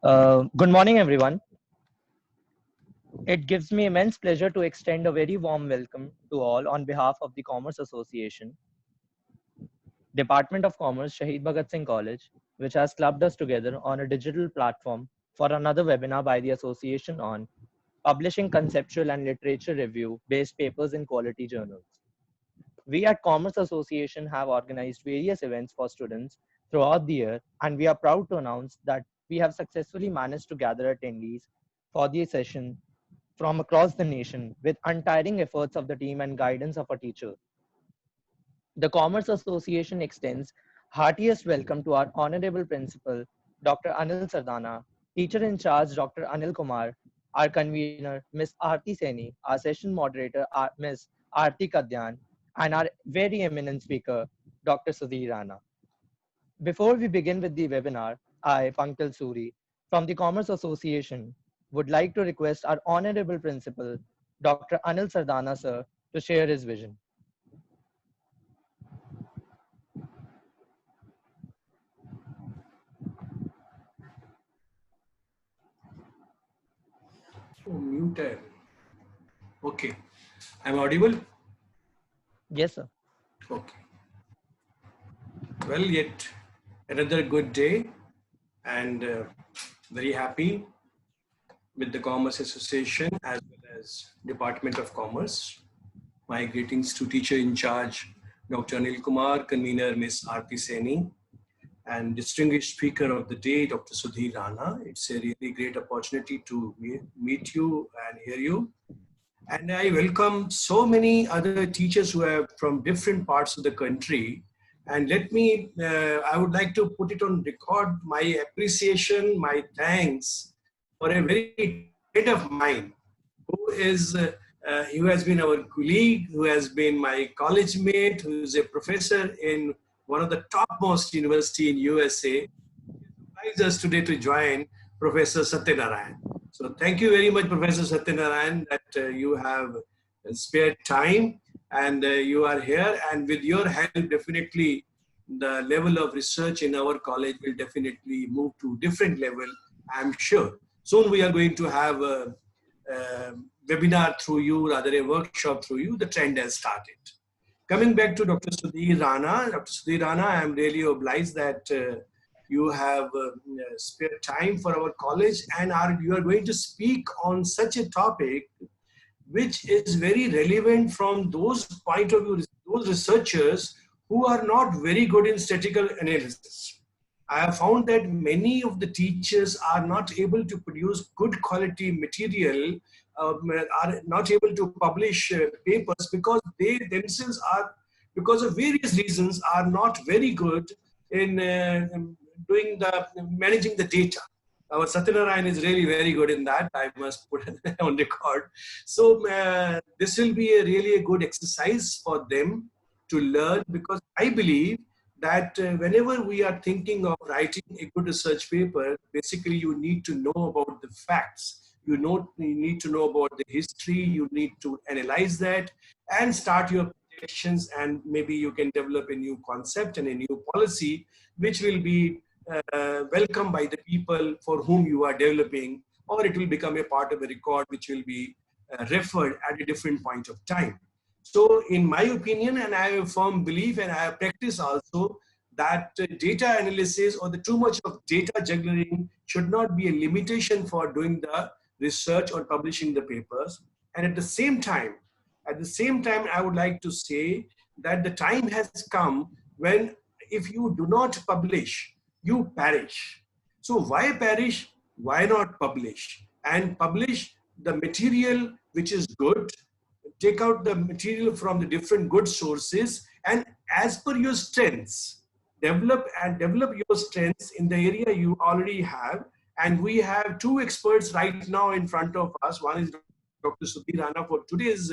Good morning, everyone. It gives me immense pleasure to extend a very warm welcome to all on behalf of the Commerce Association, Department of Commerce, Shahid Bhagat Singh College, which has clubbed us together on a digital platform for another webinar by the association on publishing conceptual and literature review based papers in quality journals. We at Commerce Association have organized various events for students throughout the year, and we are proud to announce that we have successfully managed to gather attendees for the session from across the nation with untiring efforts of the team and guidance of a teacher. The Commerce Association extends heartiest welcome to our Honorable Principal, Dr. Anil Sardana, Teacher in Charge, Dr. Anil Kumar, our convener, Ms. Aarti Saini, our session moderator, Ms. Aarti Kadyan, and our very eminent speaker, Dr. Sudhir Rana. Before we begin with the webinar, I, Pankaj Suri, from the Commerce Association, would like to request our Honorable Principal, Dr. Anil Sardana, sir, to share his vision. Oh, muted. Okay. I'm audible? Yes, sir. Okay. Well, yet another good day and very happy with the Commerce Association as well as Department of Commerce. My greetings to teacher in charge, Dr. Anil Kumar, convener, Ms. Aarti Saini, and distinguished speaker of the day, Dr. Sudhir Rana. It's a really great opportunity to meet you and hear you. And I welcome so many other teachers who are from different parts of the country. And let me, I would like to put it on record, my appreciation, my thanks for a very friend of mine who has been our colleague, who has been my college mate, who is a professor in one of the topmost university in USA. He us today to join Professor Satyanarayan. So thank you very much, Professor Satyanarayan, that you have spared time and you are here. And with your help, definitely the level of research in our college will definitely move to different level, I'm sure. Soon we are going to have a webinar through you, rather a workshop through you. The trend has started. Coming back to Dr. Sudhir Rana. Dr. Sudhir Rana, I am really obliged that you have spare time for our college and you are going to speak on such a topic which is very relevant from those point of view, those researchers who are not very good in statistical analysis. I have found that many of the teachers are not able to produce good quality material, are not able to publish papers because they themselves are, because of various reasons, are not very good in managing the data. Our Satyanarayan is really very good in that. I must put it on record. So this will be really a good exercise for them to learn, because I believe that whenever we are thinking of writing a good research paper, basically you need to know about the facts. You need to know about the history. You need to analyze that and start your projections, and maybe you can develop a new concept and a new policy which will be welcomed by the people for whom you are developing, or it will become a part of a record which will be referred at a different point of time. So in my opinion, and I have a firm belief and I have practiced also, that data analysis or the too much of data juggling should not be a limitation for doing the research or publishing the papers. And at the same time, I would like to say that the time has come when if you do not publish, you perish. So why perish? Why not publish? And publish the material which is good, take out the material from the different good sources, and as per your strengths, develop your strengths in the area you already have. And we have two experts right now in front of us. One is Dr. Sudhir Rana for today's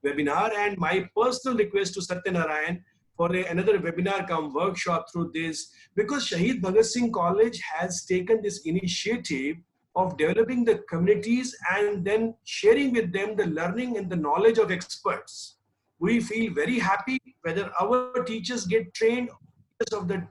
webinar, and my personal request to Satyanarayan for another webinar come workshop through this, because Shahid Bhagat Singh College has taken this initiative of developing the communities and then sharing with them the learning and the knowledge of experts. We feel very happy whether our teachers get trained, teachers of the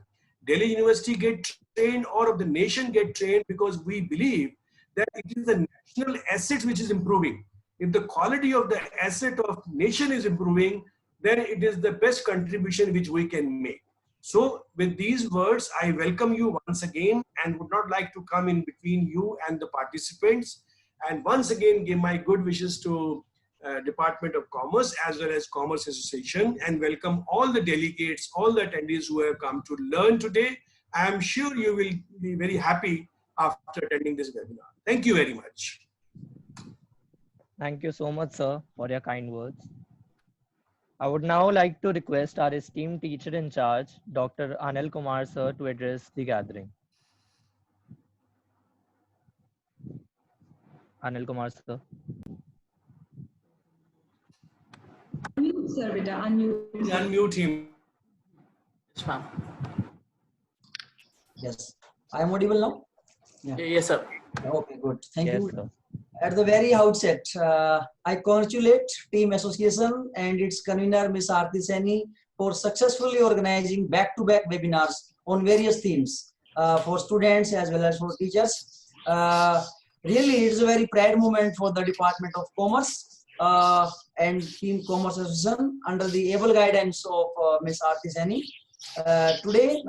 Delhi University get trained or of the nation get trained, because we believe that it is the national assets which is improving. If the quality of the asset of nation is improving, then it is the best contribution which we can make. So with these words, I welcome you once again and would not like to come in between you and the participants. And once again, give my good wishes to Department of Commerce as well as Commerce Association, and welcome all the delegates, all the attendees who have come to learn today. I am sure you will be very happy after attending this webinar. Thank you very much. Thank you so much, sir, for your kind words. I would now like to request our esteemed teacher in charge, Dr. Anil Kumar, sir, to address the gathering. Anil Kumar, sir. Unmute, sir, beta, unmute. Unmute him. Yes, ma'am. Yes. I am audible now? Yes, sir. Okay, good. Thank Yes, you. sir. At the very outset, I congratulate Team Association and its convener, Ms. Aarti Saini, for successfully organizing back-to-back webinars on various themes for students as well as for teachers. Really, it's a very proud moment for the Department of Commerce and Team Commerce Association under the able guidance of Ms. Aarti Saini. Today,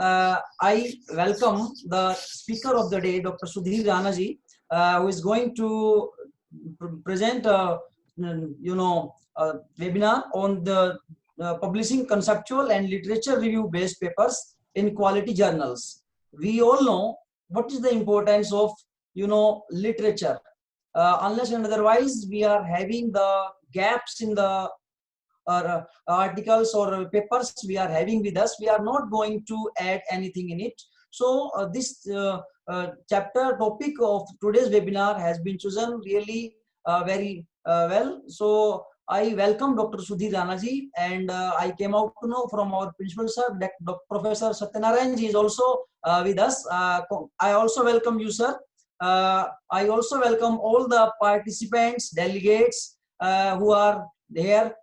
I welcome the speaker of the day, Dr. Sudhir Rana ji, who is going to present a webinar on the publishing conceptual and literature review based papers in quality journals. We all know what is the importance of literature. Unless and otherwise, we are having the gaps in the articles or papers we are having with us. We are not going to add anything in it. So this chapter topic of today's webinar has been chosen really very well. So I welcome Dr. Sudhir Rana ji, and I came out to know from our principal sir that Professor Satyanarayan ji is also with us. I also welcome you, sir. I also welcome all the participants, delegates who are there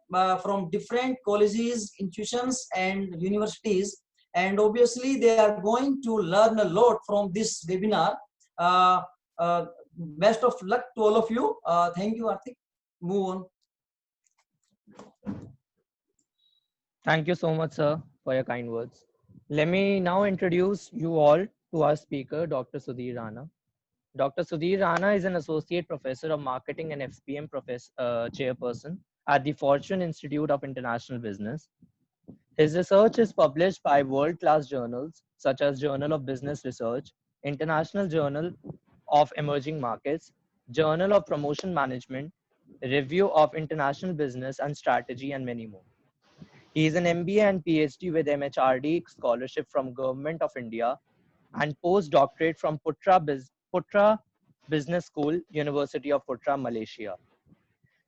from different colleges, institutions, and universities. And obviously, they are going to learn a lot from this webinar. Best of luck to all of you. Thank you, Artik. Move on. Thank you so much, sir, for your kind words. Let me now introduce you all to our speaker, Dr. Sudhir Rana. Dr. Sudhir Rana is an associate professor of marketing and FPM chairperson at the Fortune Institute of International Business. His research is published by world-class journals such as Journal of Business Research, International Journal of Emerging Markets, Journal of Promotion Management, Review of International Business and Strategy, and many more. He is an MBA and PhD with MHRD scholarship from Government of India and postdoctorate from Putra Business School, University of Putra, Malaysia.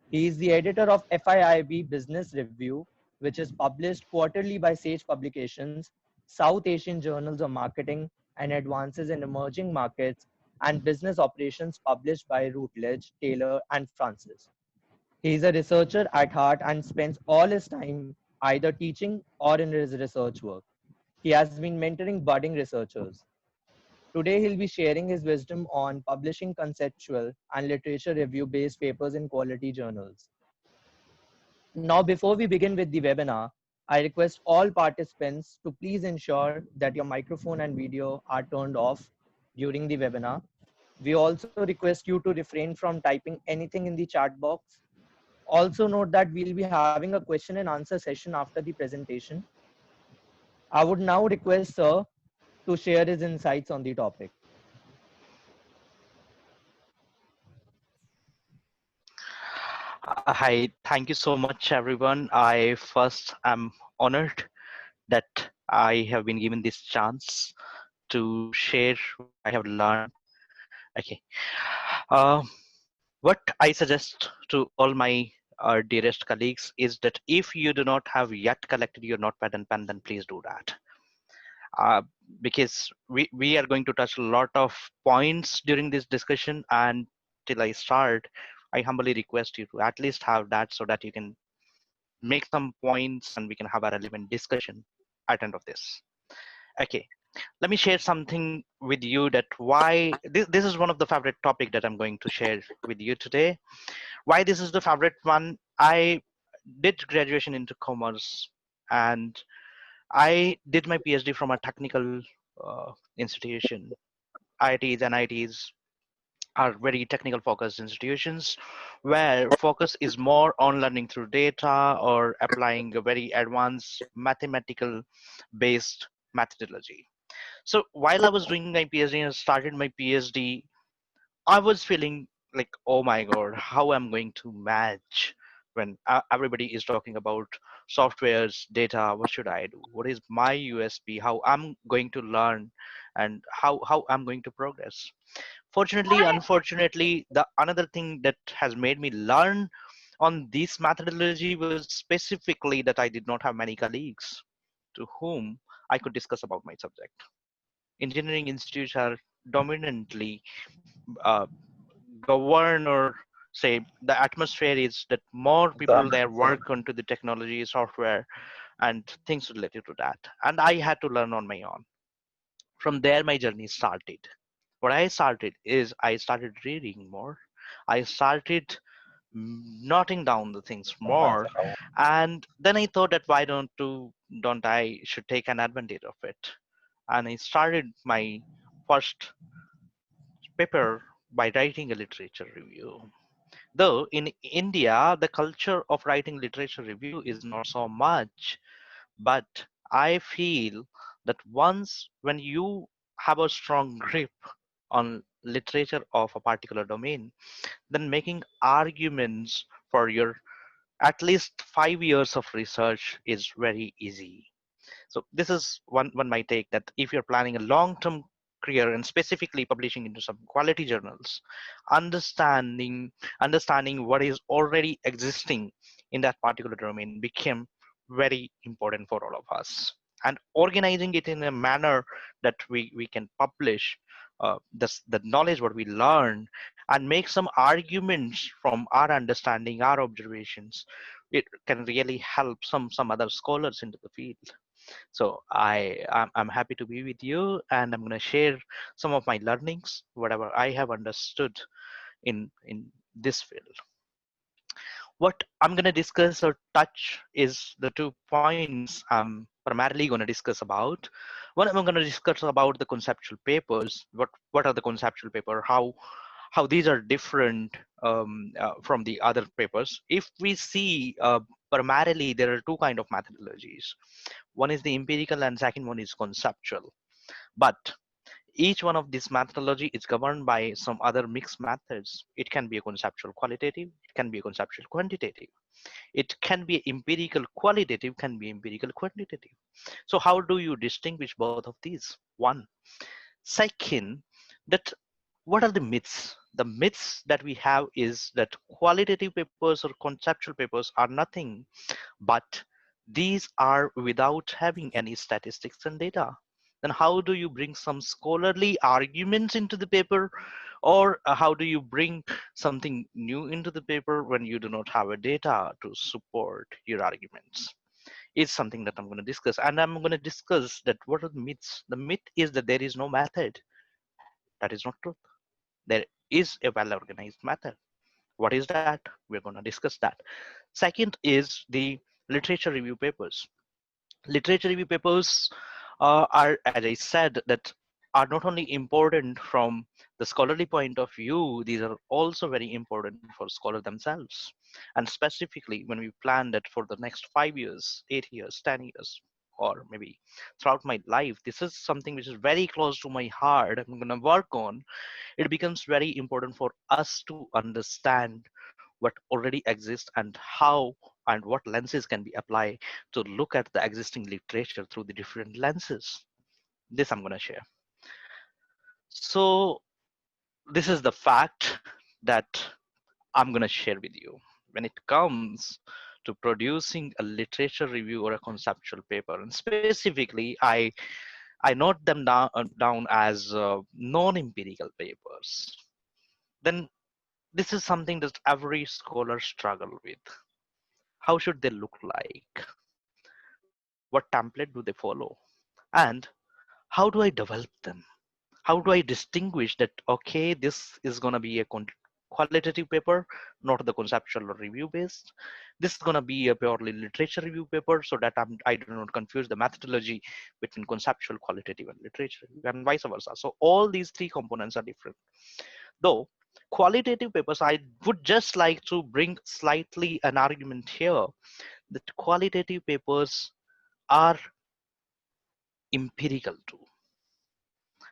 He is the editor of FIIB Business Review, which is published quarterly by Sage Publications, South Asian Journals of Marketing and Advances in Emerging Markets, and Business Operations published by Routledge, Taylor, and Francis. He is a researcher at heart and spends all his time either teaching or in his research work. He has been mentoring budding researchers. Today, he'll be sharing his wisdom on publishing conceptual and literature review-based papers in quality journals. Now, before we begin with the webinar, I request all participants to please ensure that your microphone and video are turned off during the webinar. We also request you to refrain from typing anything in the chat box. Also note that we'll be having a question and answer session after the presentation. I would now request Sir to share his insights on the topic. Hi, thank you so much, everyone. I first am honored that I have been given this chance to share what I have learned. Okay. Uh, what I suggest to all my dearest colleagues is that if you do not have yet collected your notepad and pen, then please do that. Because we are going to touch a lot of points during this discussion, and till I start, I humbly request you to at least have that so that you can make some points and we can have a relevant discussion at the end of this. Okay. let me share something with you that why this is one of the favorite topic that I'm going to share with you today. Why this is the favorite one? I did graduation into commerce, and I did my PhD from a technical institution. IITs and IITs are very technical focused institutions where focus is more on learning through data or applying a very advanced mathematical based methodology. So while I was doing my PhD and started my PhD, I was feeling like, oh my god, how I'm going to match when everybody is talking about softwares, data. What should I do? What is my USP? How I'm going to learn, and how I'm going to progress. Fortunately, unfortunately, the another thing that has made me learn on this methodology was specifically that I did not have many colleagues to whom I could discuss about my subject. Engineering institutes are dominantly uh, govern, or say the atmosphere is that more people there work onto the technology, software, and things related to that. And I had to learn on my own. From there, my journey started. What I started is I started reading more. I started noting down the things more, and then I thought that why don't I should take an advantage of it, and I started my first paper by writing a literature review. Though in India, the culture of writing literature review is not so much, but I feel that once when you have a strong grip on literature of a particular domain, then making arguments for your at least 5 years of research is very easy. So this is one might take that if you're planning a long-term career and specifically publishing into some quality journals, understanding what is already existing in that particular domain became very important for all of us. And organizing it in a manner that we can publish the knowledge what we learn and make some arguments from our understanding, our observations, it can really help some other scholars into the field. So I'm happy to be with you, and I'm going to share some of my learnings, whatever I have understood in this field. What I'm going to discuss or touch is the 2 points I'm primarily going to discuss about. One, I'm going to discuss about the conceptual papers. What are the conceptual paper? How these are different from the other papers. If we see primarily there are two kind of methodologies. One is the empirical and second one is conceptual. But each one of these methodology is governed by some other mixed methods. It can be a conceptual qualitative, it can be a conceptual quantitative. It can be empirical qualitative, can be empirical quantitative. So how do you distinguish both of these? One. Second, that what are the myths? The myths that we have is that qualitative papers or conceptual papers are nothing but these are without having any statistics and data. Then how do you bring some scholarly arguments into the paper, or how do you bring something new into the paper when you do not have a data to support your arguments? Is something that I'm going to discuss, and I'm going to discuss that what are the myths. The myth is that there is no method. That is not truth. There is a well organized method. What is that? We're going to discuss that. Second is the literature review papers. Literature review papers are, as I said, that are not only important from the scholarly point of view, these are also very important for scholars themselves. And specifically, when we plan that for the next 5 years, 8 years, 10 years, or maybe throughout my life, this is something which is very close to my heart. I'm going to work on. It becomes very important for us to understand what already exists and how and what lenses can be applied to look at the existing literature through the different lenses. This I'm going to share. So this is the fact that I'm going to share with you. When it comes to producing a literature review or a conceptual paper, and specifically I note them down as non-empirical papers, then this is something that every scholar struggle with. How should they look like? What template do they follow? And how do I develop them? How do I distinguish that, okay, this is going to be a qualitative paper, not the conceptual or review based. This is going to be a purely literature review paper, so that I do not confuse the methodology between conceptual, qualitative, and literature review, and vice versa. So all these three components are different. Though qualitative papers, I would just like to bring slightly an argument here that qualitative papers are empirical too.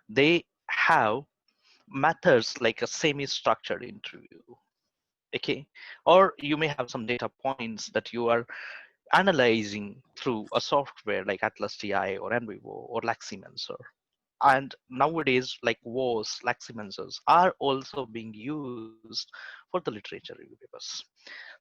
They have methods like a semi-structured interview, okay, or you may have some data points that you are analyzing through a software like Atlas TI or NVivo or Laximenser. And nowadays, like WOS, Laximensers are also being used for the literature review papers.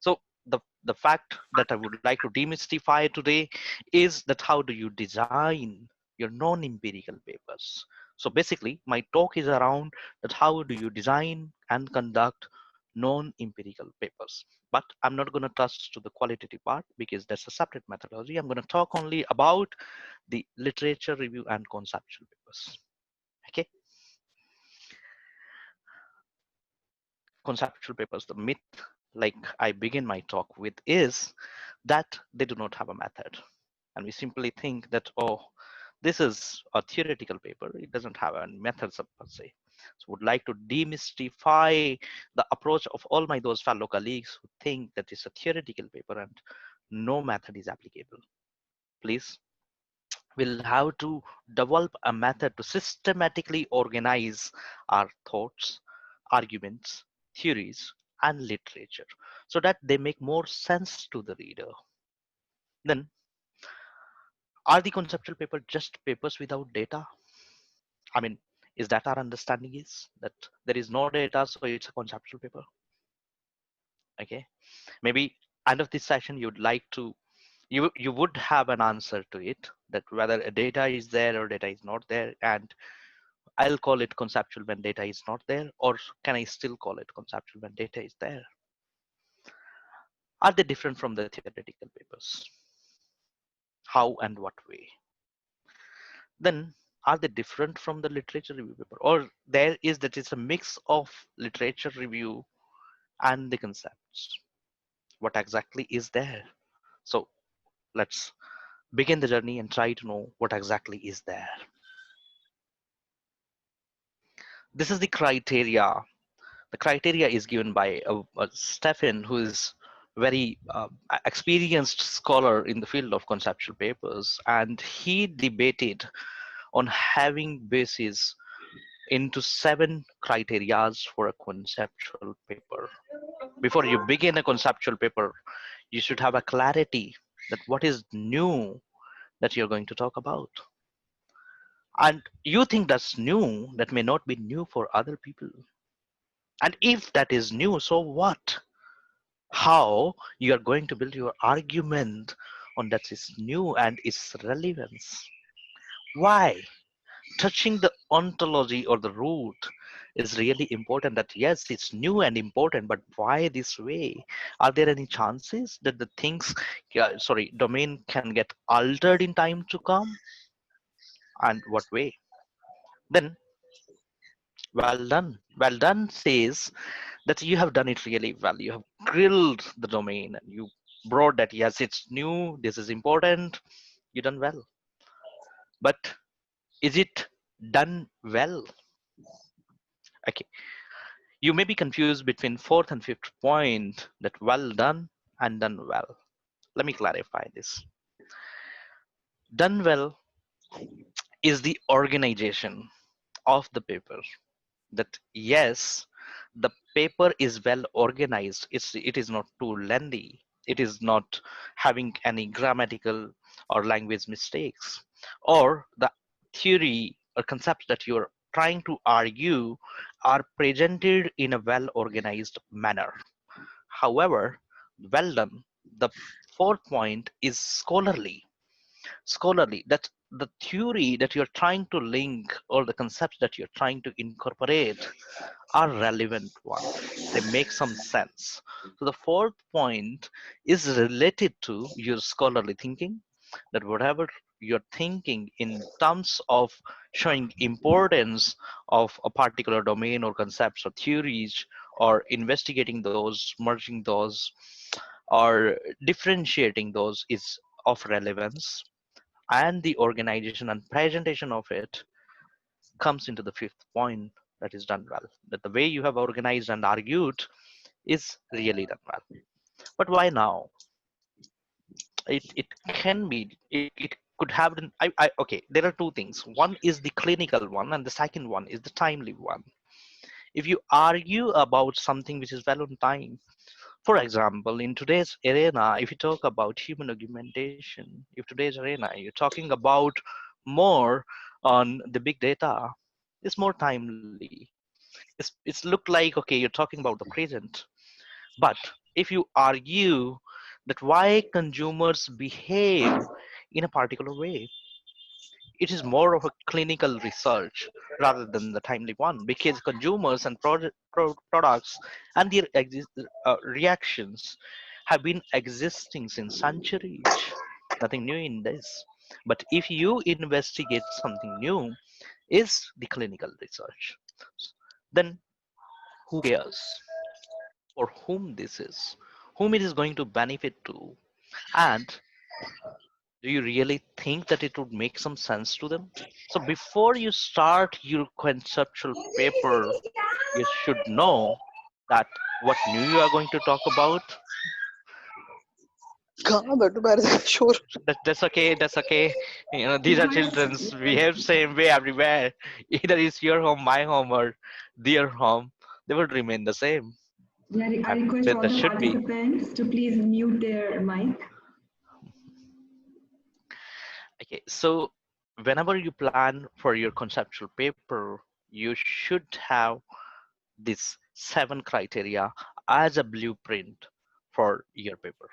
So the fact that I would like to demystify today is that how do you design your non-empirical papers? So basically, my talk is around that how do you design and conduct non-empirical papers. But I'm not going to touch to the qualitative part because that's a separate methodology. I'm going to talk only about the literature review and conceptual papers. Okay. Conceptual papers, the myth, like I begin my talk with, is that they do not have a method. And we simply think that, oh, this is a theoretical paper. It doesn't have any methods per se. So would like to demystify the approach of all my those fellow colleagues who think that it's a theoretical paper and no method is applicable. Please, we'll have to develop a method to systematically organize our thoughts, arguments, theories, and literature so that they make more sense to the reader. Then, are the conceptual papers just papers without data? I mean, is that our understanding is that there is no data, so it's a conceptual paper? Okay, maybe end of this session, you'd like to, you would have an answer to it, that whether a data is there or data is not there, and I'll call it conceptual when data is not there, or can I still call it conceptual when data is there? Are they different from the theoretical papers? How and what way? Then are they different from the literature review paper, or there is that it's a mix of literature review and the concepts? What exactly is there? So let's begin the journey and try to know what exactly is there. This is the criteria. The criteria is given by a Stefan, who is very experienced scholar in the field of conceptual papers, and he debated on having basis into 7 criterias for a conceptual paper. Before you begin a conceptual paper, you should have a clarity that what is new that you're going to talk about. And you think that's new, that may not be new for other people. And if that is new, so what? How you are going to build your argument on that is new and its relevance? Why? Touching the ontology or the root is really important, that yes, it's new and important, but why this way? Are there any chances that the things, domain can get altered in time to come, and what way? Then well done says that you have done it really well. You have grilled the domain and you brought that, yes, it's new, this is important, you done well. But is it done well? Okay, you may be confused between 4th and 5th point, that well done and done well. Let me clarify this. Done well is the organization of the paper, that yes, the paper is well organized. It is not too lengthy. It is not having any grammatical or language mistakes, or the theory or concepts that you're trying to argue are presented in a well organized manner. However, well done, the 4th point is scholarly, that the theory that you're trying to link or the concepts that you're trying to incorporate are relevant one. They make some sense. So the 4th point is related to your scholarly thinking, that whatever you're thinking in terms of showing importance of a particular domain or concepts or theories, or investigating those, merging those, or differentiating those is of relevance, and the organization and presentation of it comes into the fifth point, that is done well. That the way you have organized and argued is really done well. But why now? It can be, it could have been, okay, there are two things. One is the clinical one, and the second one is the timely one. If you argue about something which is well on time, for example, in today's arena, if you talk about human augmentation, if today's arena, you're talking about more on the big data, it's more timely. It's look like, okay, you're talking about the present. But if you argue that why consumers behave in a particular way, it is more of a clinical research rather than the timely one, because consumers and products and their reactions have been existing since centuries. Nothing new in this. But if you investigate something new, is the clinical research. Then who cares for whom this is, whom it is going to benefit to, and do you really think that it would make some sense to them? So before you start your conceptual paper, you should know that what new you are going to talk about. कहाँ बैठो बाहर से शोर That's okay. That's okay. You know, these are children's. We behave same way everywhere. Either it's your home, my home, or their home. They will remain the same. Yeah, I And request that, all that the should be. participants to please mute their mic. Okay, so whenever you plan for your conceptual paper, you should have these 7 criteria as a blueprint for your paper.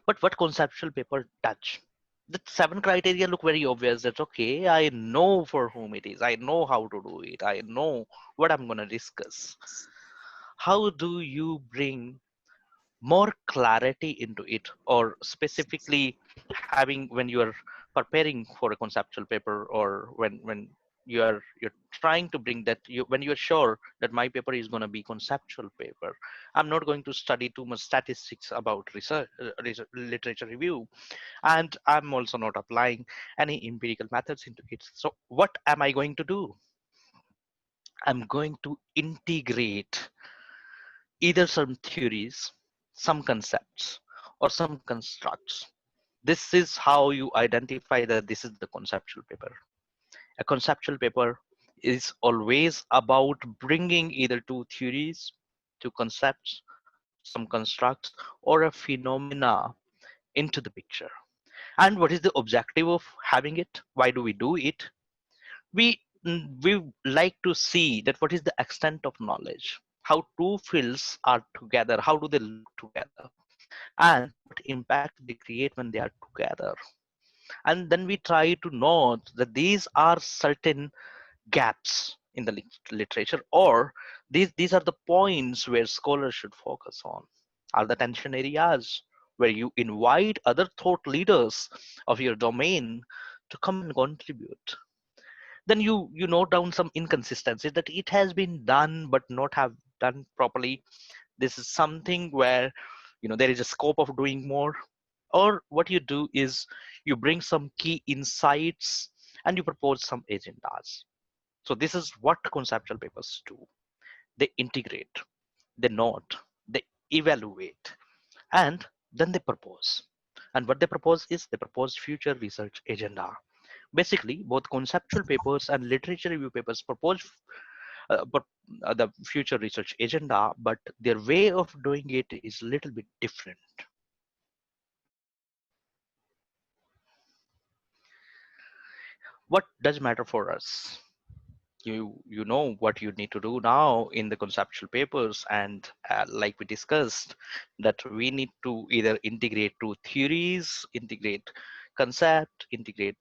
But what conceptual paper touch? The 7 criteria look very obvious. That's okay. I know for whom it is. I know how to do it. I know what I'm going to discuss. How do you bring more clarity into it, or specifically having when you are preparing for a conceptual paper, or when you're trying to bring that, when you're sure that my paper is going to be conceptual paper, I'm not going to study too much statistics about literature review, and I'm also not applying any empirical methods into it. So what am I going to do? I'm going to integrate either some theories, some concepts, or some constructs. This is how you identify that this is the conceptual paper. A conceptual paper is always about bringing either two theories, two concepts, some constructs, or a phenomena into the picture. And what is the objective of having it? Why do we do it? We like to see that what is the extent of knowledge, how two fields are together, how do they look together, and what impact they create when they are together. And then we try to note that these are certain gaps in the literature, or these are the points where scholars should focus on, are the tension areas where you invite other thought leaders of your domain to come and contribute. Then you note down some inconsistencies, that it has been done but not have done properly. This is something where there is a scope of doing more. Or what you do is you bring some key insights and you propose some agendas. So this is what conceptual papers do. They integrate, they note, they evaluate, and then they propose. And what they propose is they propose future research agenda. Basically, both conceptual papers and literature review papers propose but the future research agenda, but their way of doing it is a little bit different. What does matter for us? You know what you need to do now in the conceptual papers, and like we discussed, that we need to either integrate two theories, integrate concept, integrate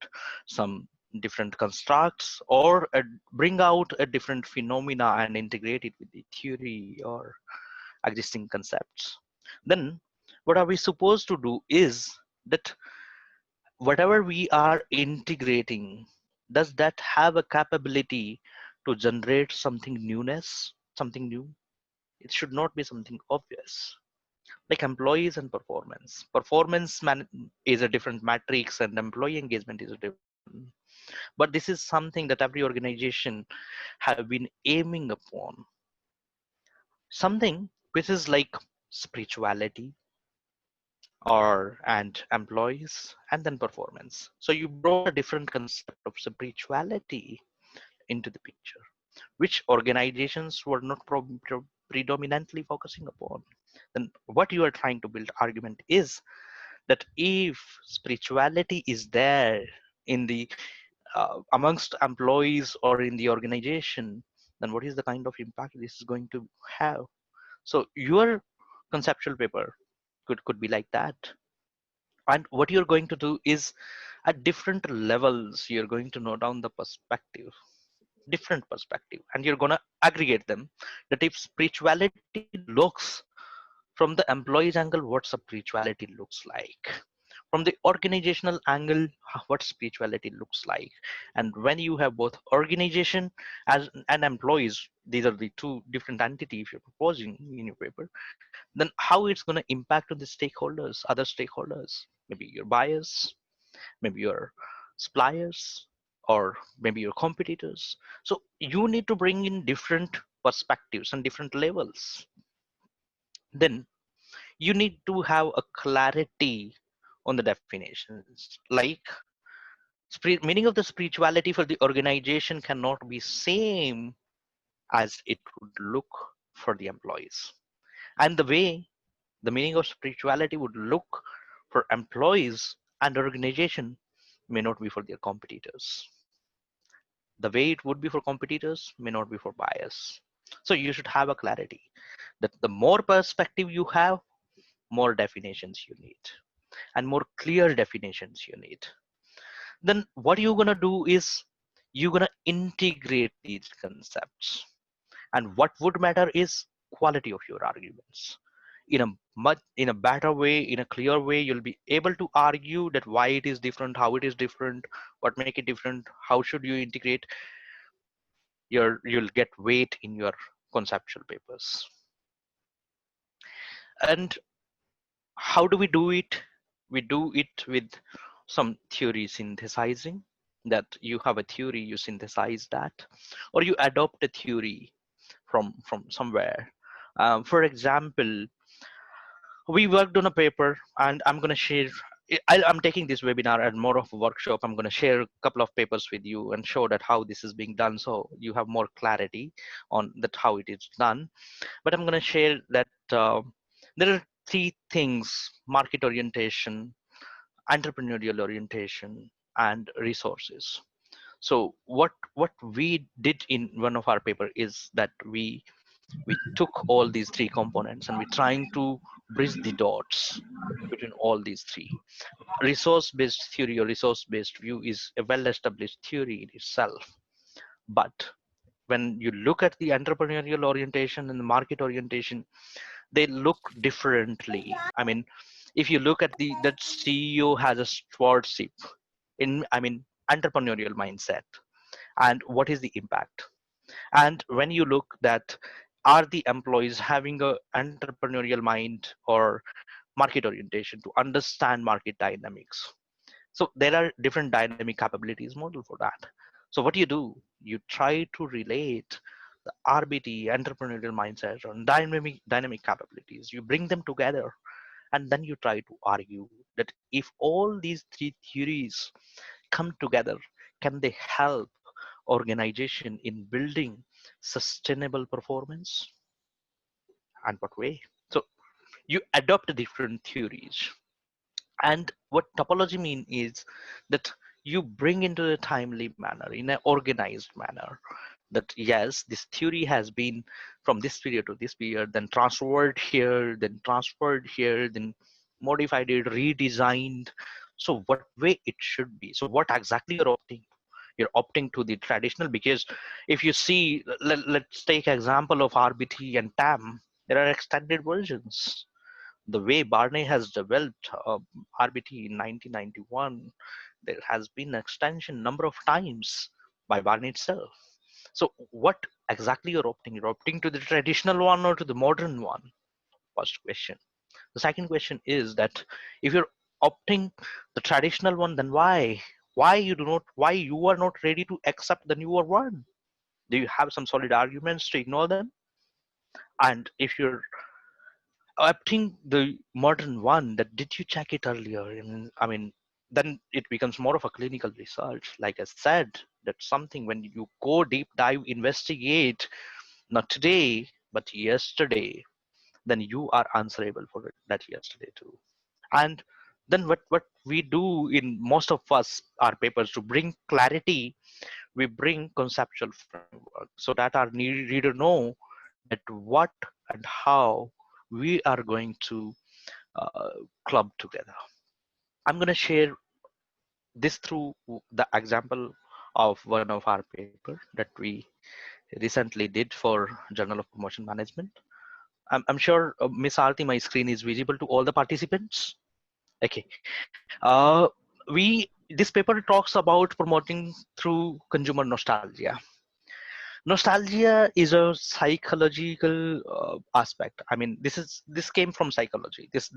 some different constructs, or bring out a different phenomena and integrate it with the theory or existing concepts. Then what are we supposed to do is that whatever we are integrating, does that have a capability to generate something new? It should not be something obvious. Like employees and performance. Is a different matrix and employee engagement is a different one. But this is something that every organization have been aiming upon. Something which is like spirituality or and employees and then performance. So you brought a different concept of spirituality into the picture, which organizations were not predominantly focusing upon. Then what you are trying to build argument is that if spirituality is there in the amongst employees or in the organization, then what is the kind of impact this is going to have? So your conceptual paper could be like that. And what you're going to do is at different levels, you're going to note down the perspective, different perspective, and you're going to aggregate them. That if spirituality looks from the employee's angle, what spirituality looks like. From the organizational angle, what spirituality looks like. And when you have both organization as and employees, these are the two different entities you're proposing in your paper, then how it's going to impact on the stakeholders, other stakeholders, maybe your buyers, maybe your suppliers, or maybe your competitors. So you need to bring in different perspectives and different levels. Then you need to have a clarity on the definitions. Like meaning of the spirituality for the organization cannot be same as it would look for the employees. And the way the meaning of spirituality would look for employees and organization may not be for their competitors. The way it would be for competitors may not be for buyers. So you should have a clarity that the more perspective you have, more definitions you need and more clear definitions you need. Then what you're going to do is you're going to integrate these concepts. And what would matter is quality of your arguments. In a better way, in a clear way, you'll be able to argue that why it is different, how it is different, what make it different, how should you integrate you'll get weight in your conceptual papers. And how do we do it? We do it with some theory synthesizing, that you have a theory, you synthesize that, or you adopt a theory from somewhere. For example, we worked on a paper, and I'm going to share. I'm taking this webinar as more of a workshop. I'm going to share a couple of papers with you and show that how this is being done, so you have more clarity on that how it is done. But I'm going to share that there are three things: market orientation, entrepreneurial orientation, and resources. So what we did in one of our paper is that we took all these three components and we're trying to bridge the dots between all these three. Resource-based theory or resource-based view is a well-established theory in itself, but when you look at the entrepreneurial orientation and the market orientation, they look differently. I mean, if you look at that CEO has a stewardship in, I mean, entrepreneurial mindset, and what is the impact? And when you look that, are the employees having a entrepreneurial mind or market orientation to understand market dynamics? So there are different dynamic capabilities model for that. So what you do, you try to relate the RBT, entrepreneurial mindset, and dynamic capabilities. You bring them together, and then you try to argue that if all these three theories come together, can they help organization in building sustainable performance, and what way? So you adopt different theories. And what topology mean is that you bring into a timely manner, in an organized manner, that yes, this theory has been from this period to this period, then transferred here, then modified it, redesigned. So what way it should be? So what exactly you're opting? You're opting to the traditional, because if you see, let's take example of RBT and TAM, there are extended versions. The way Barney has developed RBT in 1991, there has been extension number of times by Barney itself. So what exactly you're opting? You're opting to the traditional one or to the modern one? First question. The second question is that if you're opting the traditional one, then why? Why you are not ready to accept the newer one? Do you have some solid arguments to ignore them? And if you're opting the modern one, that did you check it earlier? And I mean, then it becomes more of a clinical research. Like I said, that's something when you go deep dive, investigate, not today, but yesterday, then you are answerable for it, that yesterday too. And then what we do in most of us our papers to bring clarity, we bring conceptual framework so that our reader know that what and how we are going to club together. I'm going to share this through the example of one of our paper that we recently did for Journal of Promotion Management. I'm sure Miss Aarti, my screen is visible to all the participants. Okay. This paper talks about promoting through consumer nostalgia. Nostalgia is a psychological aspect. I mean, this came from psychology. This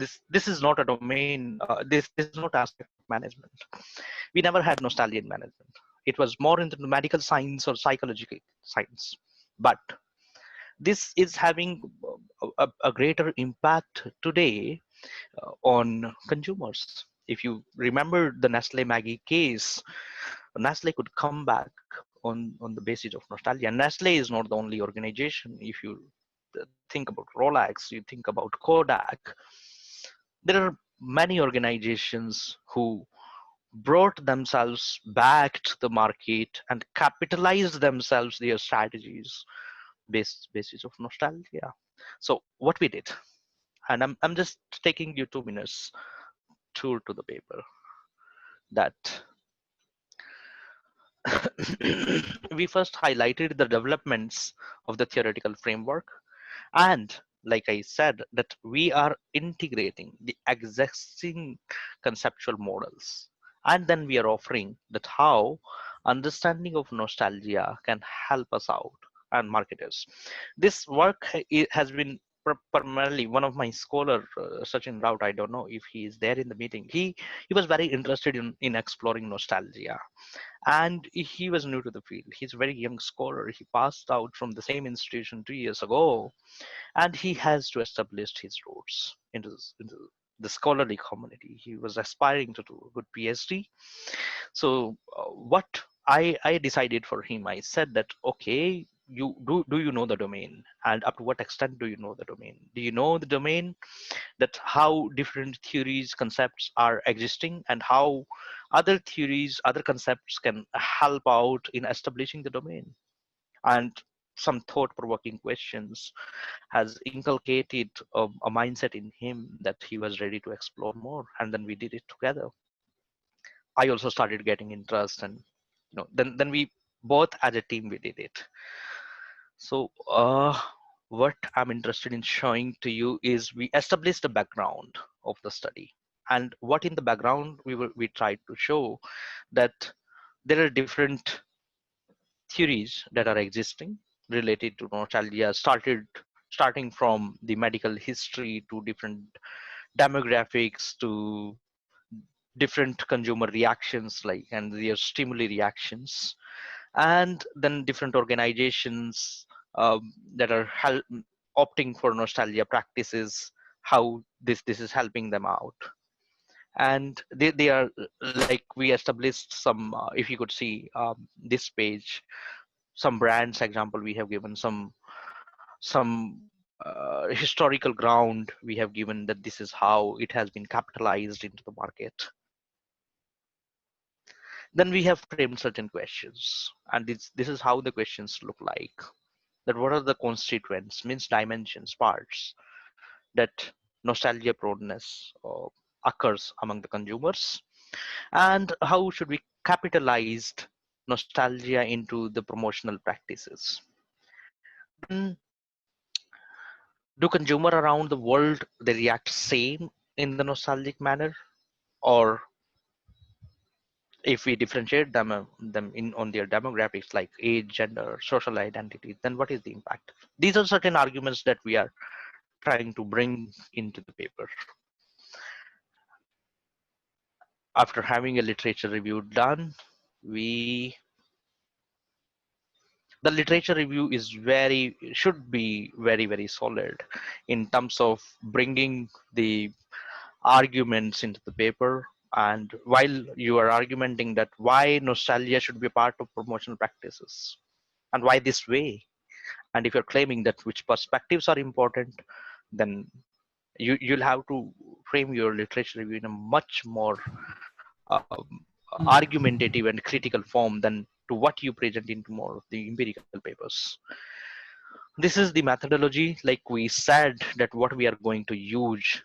is not a domain. This is not aspect of management. We never had nostalgia in management. It was more into the medical science or psychological science. But this is having a greater impact today on consumers. If you remember the Nestle Maggie case, Nestle could come back on the basis of nostalgia. And Nestle is not the only organization. If you think about Rolex, you think about Kodak, there are many organizations who brought themselves back to the market and capitalized themselves their strategies basis of nostalgia. So what we did, and I'm just taking you 2 minutes tour to the paper, that we first highlighted the developments of the theoretical framework, and like I said, that we are integrating the existing conceptual models, and then we are offering that how understanding of nostalgia can help us out and marketers. This work has been primarily one of my scholar, Sachin Raut. I don't know if he is there in the meeting. He was very interested in exploring nostalgia, and he was new to the field. He's a very young scholar. He passed out from the same institution 2 years ago, and he has to establish his roots into the scholarly community. He was aspiring to do a good PhD. So what I decided for him, I said that, okay, do you know the domain, and up to what extent do you know the domain? Do you know the domain, that how different theories, concepts are existing, and how other theories, other concepts can help out in establishing the domain? And some thought-provoking questions has inculcated a mindset in him that he was ready to explore more, and then we did it together. I also started getting interest, and then we both as a team we did it. So what I'm interested in showing to you is we established the background of the study, and what in the background we tried to show that there are different theories that are existing related to nostalgia, starting from the medical history to different demographics to different consumer reactions, like, and their stimuli reactions, and then different organizations that are opting for nostalgia practices, how this is helping them out. And they are, like, we established some, if you could see this page, some brands example we have given, some historical ground we have given, that this is how it has been capitalized into the market. Then we have framed certain questions, and this is how the questions look like. That what are the constituents, means dimensions, parts, that nostalgia proneness occurs among the consumers, and how should we capitalize nostalgia into the promotional practices. Then do consumer around the world, they react same in the nostalgic manner? Or if we differentiate them in on their demographics like age, gender, social identity, then what is the impact? These are certain arguments that we are trying to bring into the paper. After having a literature review done, we the literature review is should be very solid in terms of bringing the arguments into the paper. And while you are argumenting that why nostalgia should be part of promotional practices and why this way, and if you're claiming that which perspectives are important, then you'll have to frame your literature review in a much more argumentative and critical form than to what you present into more of the empirical papers. This is the methodology. Like we said that what we are going to use,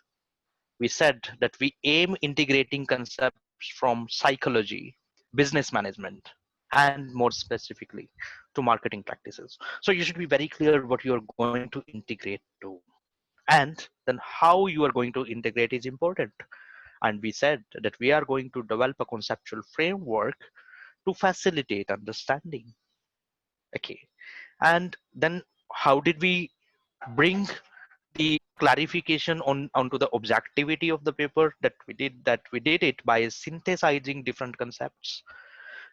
we said that we aim integrating concepts from psychology, business management, and more specifically to marketing practices. So you should be very clear what you are going to integrate to, and then how you are going to integrate is important. And we said that we are going to develop a conceptual framework to facilitate understanding. Okay. And then how did we bring the clarification onto the objectivity of the paper? That we did it by synthesizing different concepts,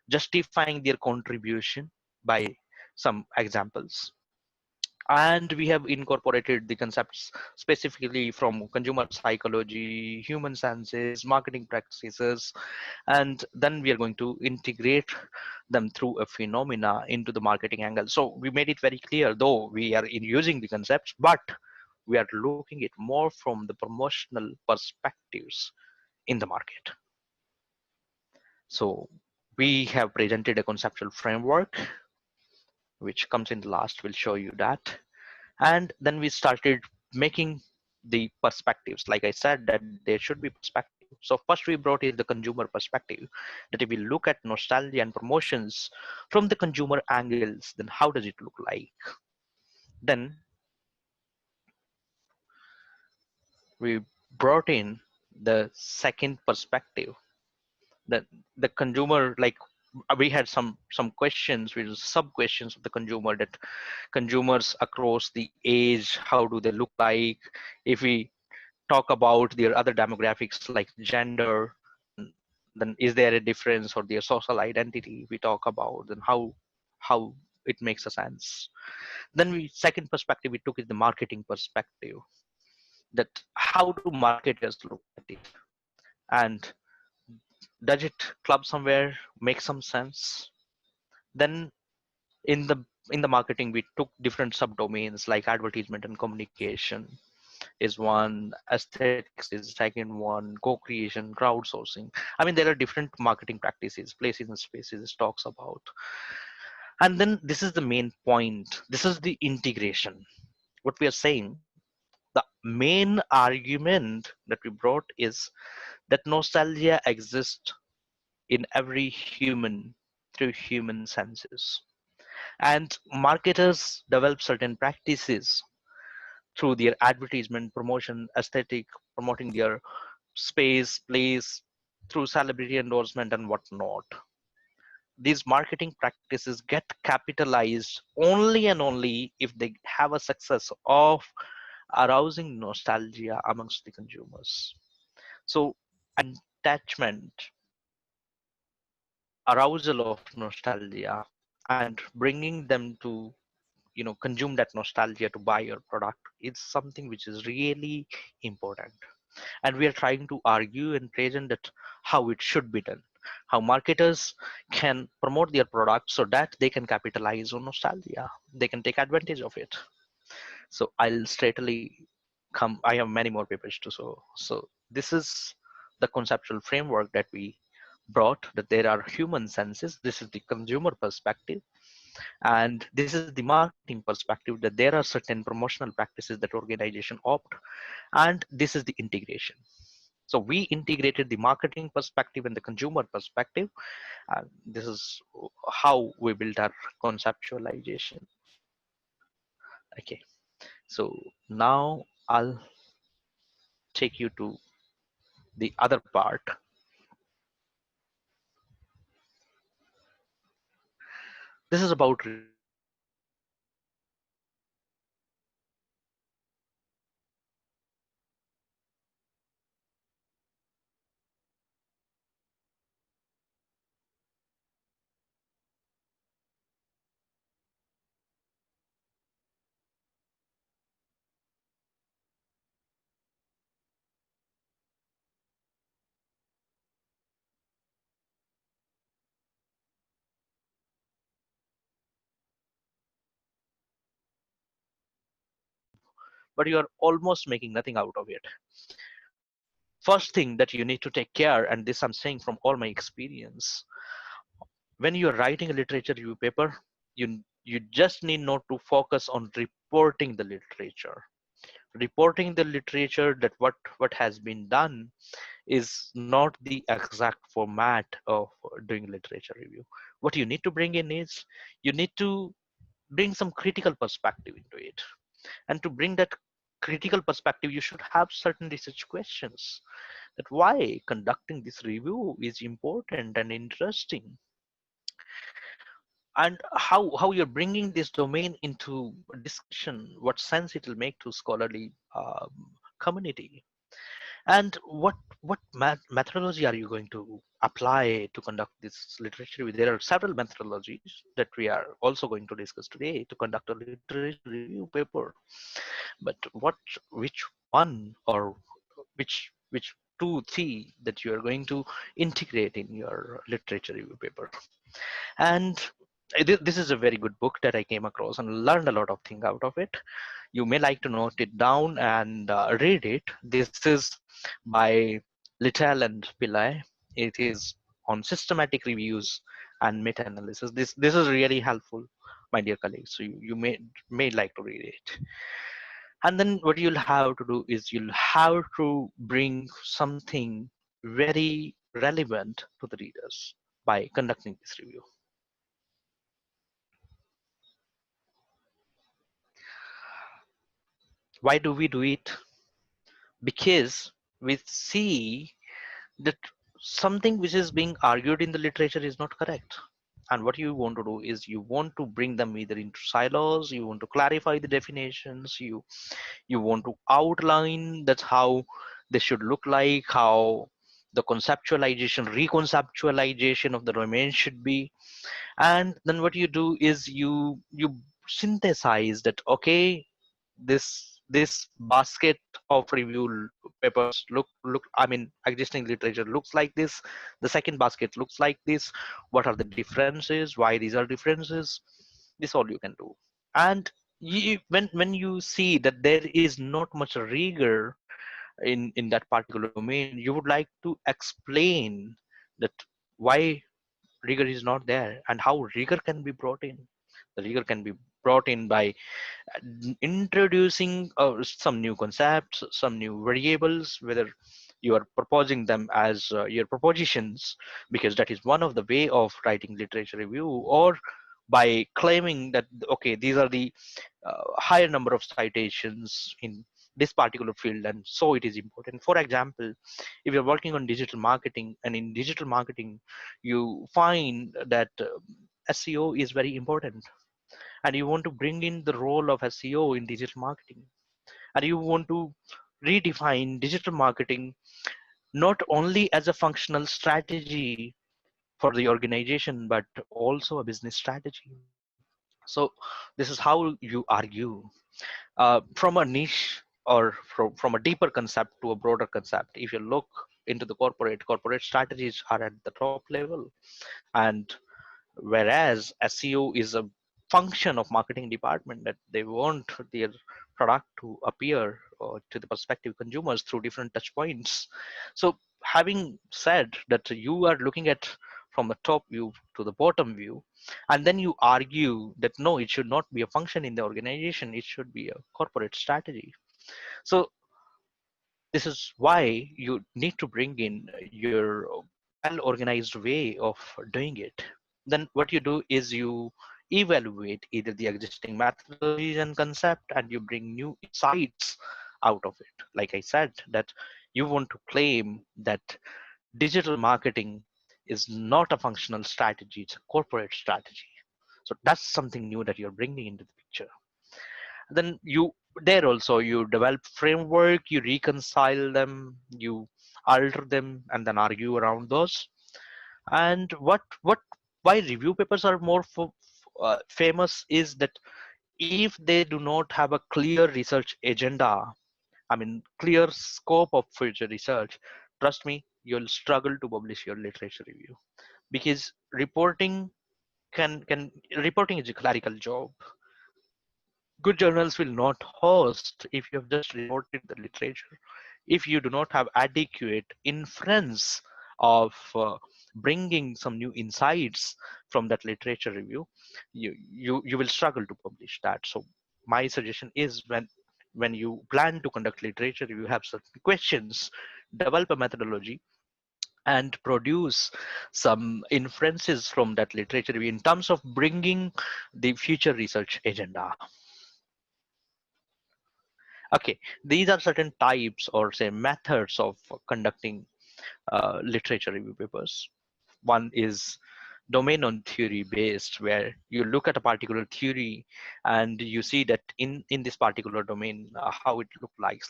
justifying their contribution by some examples. And we have incorporated the concepts specifically from consumer psychology, human sciences, marketing practices, and then we are going to integrate them through a phenomena into the marketing angle. So we made it very clear, though we are in using the concepts, but we are looking at more from the promotional perspectives in the market. So we have presented a conceptual framework, which comes in the last. We'll show you that. And then we started making the perspectives. Like I said, that there should be perspective. So first we brought in the consumer perspective, that if we look at nostalgia and promotions from the consumer angles, then how does it look like? Then we brought in the second perspective, that the consumer, like we had some questions, which is sub questions of the consumer, that consumers across the age, how do they look like? If we talk about their other demographics like gender, then is there a difference, or their social identity we talk about, then how it makes a sense. Then we second perspective we took is the marketing perspective, that how do marketers look at it, and does it club somewhere, make some sense. Then in the marketing we took different subdomains like advertisement and communication is one, aesthetics is second one, co-creation, crowdsourcing. I mean, there are different marketing practices, places and spaces it talks about. And then this is the main point, this is the integration. What we are saying, the main argument that we brought is that nostalgia exists in every human through human senses, and marketers develop certain practices through their advertisement, promotion, aesthetic, promoting their space, place, through celebrity endorsement and whatnot. These marketing practices get capitalized only and only if they have a success of arousing nostalgia amongst the consumers. So attachment, arousal of nostalgia, and bringing them to consume that nostalgia to buy your product is something which is really important. And we are trying to argue and present that how it should be done, how marketers can promote their products so that they can capitalize on nostalgia, they can take advantage of it. So I'll straightly come, I have many more papers to show. So this is the conceptual framework that we brought, that there are human senses, this is the consumer perspective, and this is the marketing perspective, that there are certain promotional practices that organization opt, and this is the integration. So we integrated the marketing perspective and the consumer perspective, and this is how we built our conceptualization. Okay, So now I'll take you to the other part. This is about but you are almost making nothing out of it. First thing that you need to take care, and this I'm saying from all my experience, when you're writing a literature review paper, you just need not to focus on reporting the literature. Reporting the literature, that what has been done is not the exact format of doing literature review. What you need to bring in is you need to bring some critical perspective into it. And to bring that critical perspective, you should have certain research questions, that why conducting this review is important and interesting, and how you're bringing this domain into discussion, what sense it will make to scholarly community, and what methodology are you going to apply to conduct this literature review. There are several methodologies that we are also going to discuss today to conduct a literature review paper, but which one, or which two, three that you are going to integrate in your literature review paper. And this is a very good book that I came across and learned a lot of things out of it. You may like to note it down and read it. This is by Littell and Pillai. It is on systematic reviews and meta-analysis. This is really helpful, my dear colleagues. So you may like to read it. And then what you'll have to do is you'll have to bring something very relevant to the readers by conducting this review. Why do we do it? Because we see that something which is being argued in the literature is not correct. And what you want to do is you want to bring them either into silos, you want to clarify the definitions, you want to outline that's how they should look like, how the conceptualization, reconceptualization of the domain should be. And then what you do is you synthesize that, okay, this basket of review papers look I mean existing literature looks like this, the second basket looks like this, what are the differences, why these are differences, this all you can do. And when you see that there is not much rigor in that particular domain, you would like to explain that why rigor is not there and how rigor can be brought in. The rigor can be brought in by introducing some new concepts, some new variables, whether you are proposing them as your propositions, because that is one of the way of writing literature review, or by claiming that, okay, these are the higher number of citations in this particular field, and so it is important. For example, if you're working on digital marketing, and in digital marketing you find that SEO is very important, and you want to bring in the role of SEO in digital marketing, and you want to redefine digital marketing not only as a functional strategy for the organization but also a business strategy. So this is how you argue from a niche, or from a deeper concept to a broader concept. If you look into the corporate strategies are at the top level, and whereas SEO is a function of marketing department, that they want their product to appear to the prospective consumers through different touch points. So having said that, you are looking at from the top view to the bottom view, and then you argue that no, it should not be a function in the organization, it should be a corporate strategy. So this is why you need to bring in your well organized way of doing it. Then what you do is evaluate either the existing methodologies and concept, and you bring new insights out of it. Like I said, that you want to claim that digital marketing is not a functional strategy, it's a corporate strategy. So that's something new that you're bringing into the picture. Then you there also you develop framework, you reconcile them, you alter them, and then argue around those. And what why review papers are more famous is that if they do not have a clear research agenda, I mean clear scope of future research, trust me, you'll struggle to publish your literature review, because can reporting is a clerical job. Good journals will not host if you have just reported the literature. If you do not have adequate inference of bringing some new insights from that literature review, you will struggle to publish that. So my suggestion is, when you plan to conduct literature review, have certain questions, develop a methodology, and produce some inferences from that literature review in terms of bringing the future research agenda. Okay, these are certain types or say methods of conducting literature review papers. One is domain on theory based, where you look at a particular theory and you see that in this particular domain how it look like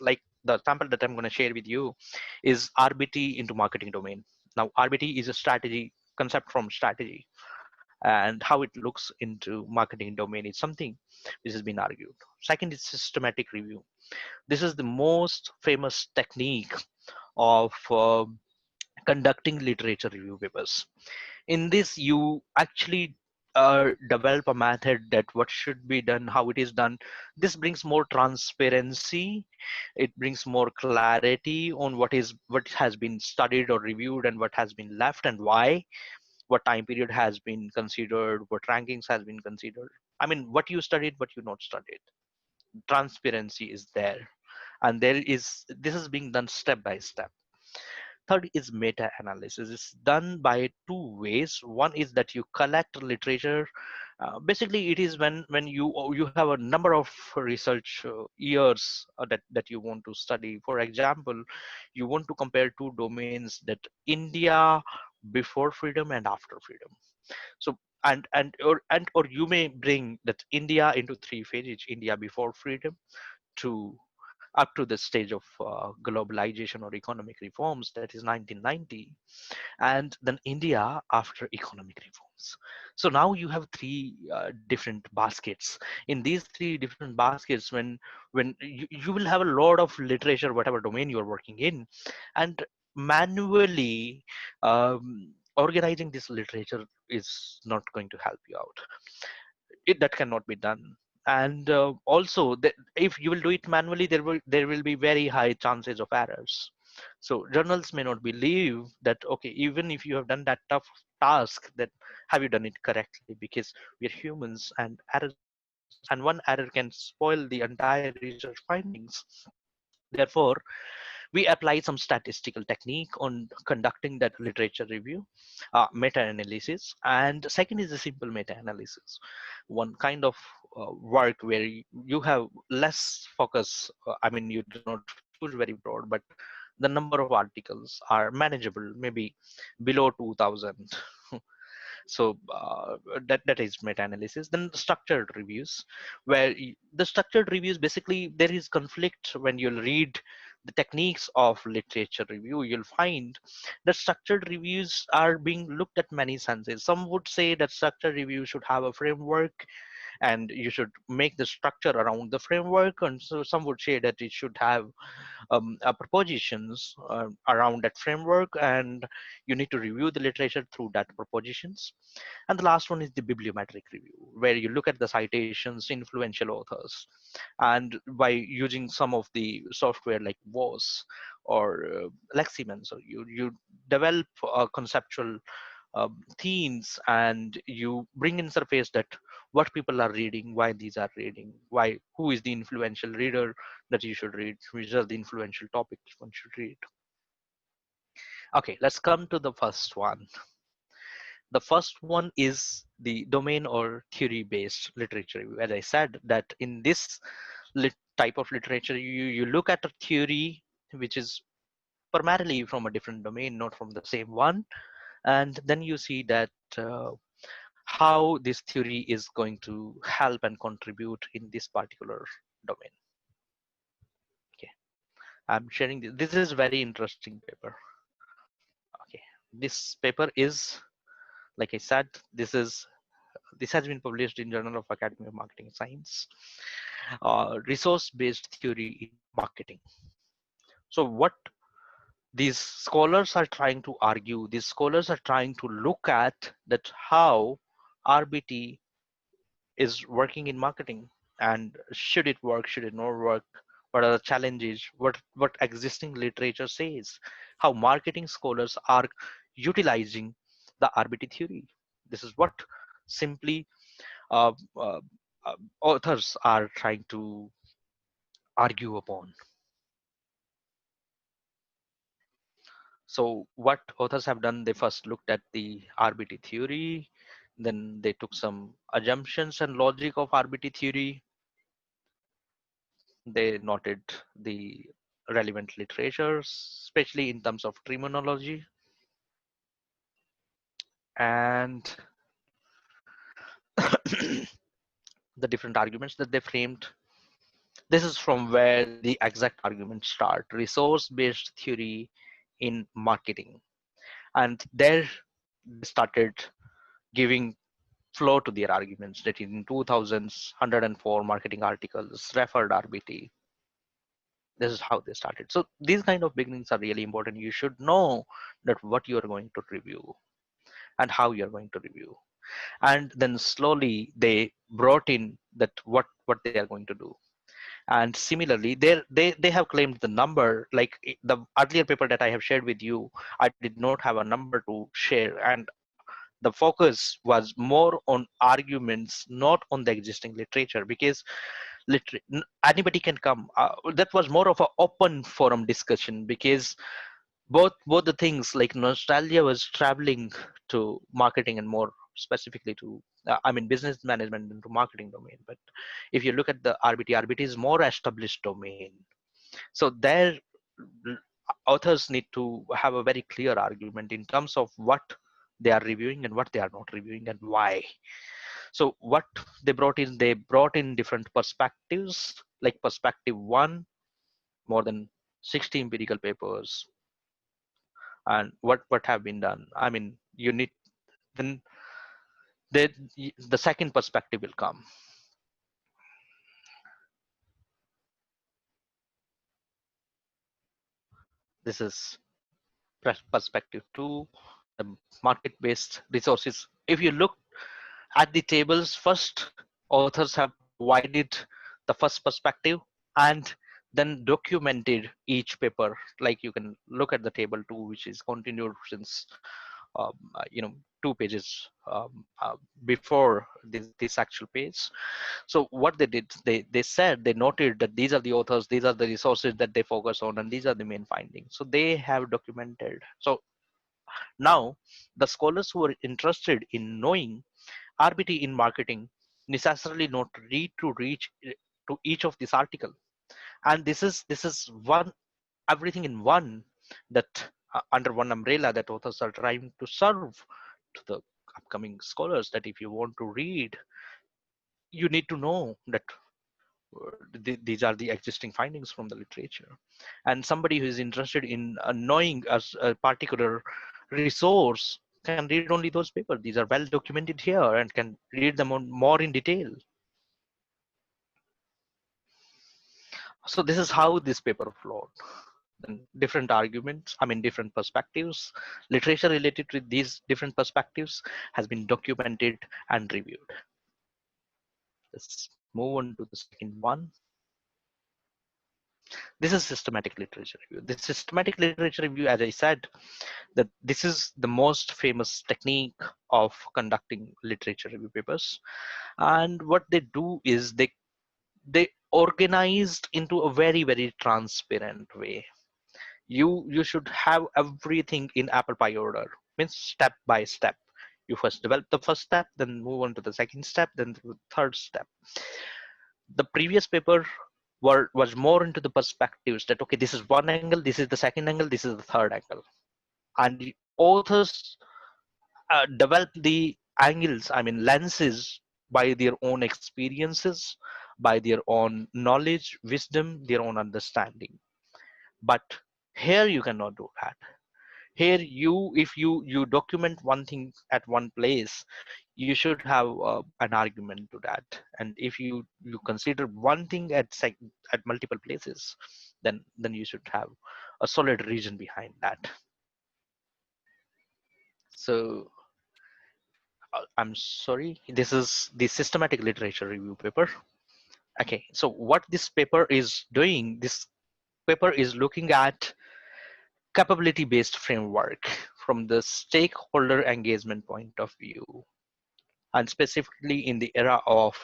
the example that I'm going to share with you is RBT into marketing domain. Now RBT is a strategy concept from strategy, and how it looks into marketing domain is something which has been argued. Second is systematic review. This is the most famous technique of conducting literature review papers. In this, you actually develop a method that what should be done, how it is done. This brings more transparency. It brings more clarity on what has been studied or reviewed and what has been left and why. What time period has been considered, what rankings has been considered. I mean, what you studied, what you not studied. Transparency is there, and this is being done step by step. Third is meta analysis. It's done by two ways. One is that you collect literature. Basically it is when you have a number of research years that you want to study. For example, you want to compare two domains, that India before freedom and after freedom. So or you may bring that India into three phases: India before freedom, to up to the stage of globalization or economic reforms, that is 1990, and then India after economic reforms. So now you have three different baskets. In these three different baskets, when you will have a lot of literature, whatever domain you're working in, and manually organizing this literature is not going to help you out. That cannot be done. And also if you will do it manually, there will be very high chances of errors. So journals may not believe that, okay, even if you have done that tough task, that have you done it correctly, because we are humans and errors are humans, and one error can spoil the entire research findings. Therefore, we apply some statistical technique on conducting that literature review, meta-analysis. And second is a simple meta-analysis, one kind of work where you have less focus. I mean, you do not choose very broad, but the number of articles are manageable, maybe below 2000. So that is meta-analysis. Then structured reviews, where the structured reviews, basically there is conflict. When you'll read the techniques of literature review, you'll find that structured reviews are being looked at many senses. Some would say that structured review should have a framework and you should make the structure around the framework, and so some would say that it should have propositions around that framework, and you need to review the literature through that propositions. And the last one is the bibliometric review, where you look at the citations, influential authors, and by using some of the software like WOS or Leximan, so you develop a conceptual themes, and you bring in surface that what people are reading, why these are reading, why, who is the influential reader that you should read, which are the influential topics one should read. Okay, let's come to the first one. The first one is the domain or theory based literature review. As I said, that in this type of literature, you look at a theory which is primarily from a different domain, not from the same one, and then you see that how this theory is going to help and contribute in this particular domain. Okay, I'm sharing this. This is very interesting paper. Okay, this paper is, like I said, this has been published in Journal of Academy of Marketing Science. Resource-based theory in marketing. So what these scholars are trying to argue, these scholars are trying to look at that how RBT is working in marketing, and should it work, should it not work, what are the challenges, what existing literature says, how marketing scholars are utilizing the RBT theory. This is what simply uh, uh, authors are trying to argue upon. So what authors have done, they first looked at the RBT theory, then they took some assumptions and logic of RBT theory. They noted the relevant literature, especially in terms of terminology, and the different arguments that they framed. This is from where the exact arguments start: resource-based theory in marketing. And there they started giving flow to their arguments, that in 2000s, 104 marketing articles referred RBT. This is how they started. So these kind of beginnings are really important. You should know that what you are going to review and how you're going to review. And then slowly they brought in that what they are going to do. And similarly, they have claimed the number, like the earlier paper that I have shared with you, I did not have a number to share, and the focus was more on arguments, not on the existing literature, because anybody can come. That was more of an open forum discussion, because both the things, like nostalgia was traveling to marketing and more specifically to business management into marketing domain. But if you look at the RBT is more established domain. So there authors need to have a very clear argument in terms of what they are reviewing and what they are not reviewing and why. So what they brought in different perspectives, like perspective one, more than 60 empirical papers. And what have been done, you need, then the second perspective will come. This is perspective two, the market-based resources. If you look at the tables, first authors have provided the first perspective and then documented each paper. Like you can look at the table two, which is continued since um, uh, you know 2 pages before this actual page. So what they did, they said, they noted that these are the authors, these are the resources that they focus on, and these are the main findings. So they have documented. So now the scholars who are interested in knowing RBT in marketing necessarily not need to reach to each of this article. And this is one, everything in one, that under one umbrella that authors are trying to serve to the upcoming scholars, that if you want to read, you need to know that these are the existing findings from the literature. And somebody who is interested in knowing a particular resource can read only those papers. These are well documented here and can read them on more in detail. So this is how this paper flowed. Then different arguments, different perspectives, literature related to these different perspectives has been documented and reviewed. Let's move on to the second one. This is systematic literature review. This systematic literature review, as I said, that this is the most famous technique of conducting literature review papers. And what they do is they organized into a very transparent way. You should have everything in apple pie order, means step by step. You first develop the first step, then move on to the second step, then the third step. The previous paper was more into the perspectives that, okay, this is one angle, this is the second angle, this is the third angle. And the authors develop the angles, I mean lenses, by their own experiences, by their own knowledge, wisdom, their own understanding. But here you cannot do that. Here if you document one thing at one place, you should have an argument to that. And if you consider one thing at multiple places, then you should have a solid reason behind that. So I'm sorry, this is the systematic literature review paper. Okay, so what this paper is doing, this paper is looking at capability based framework from the stakeholder engagement point of view, and specifically in the era of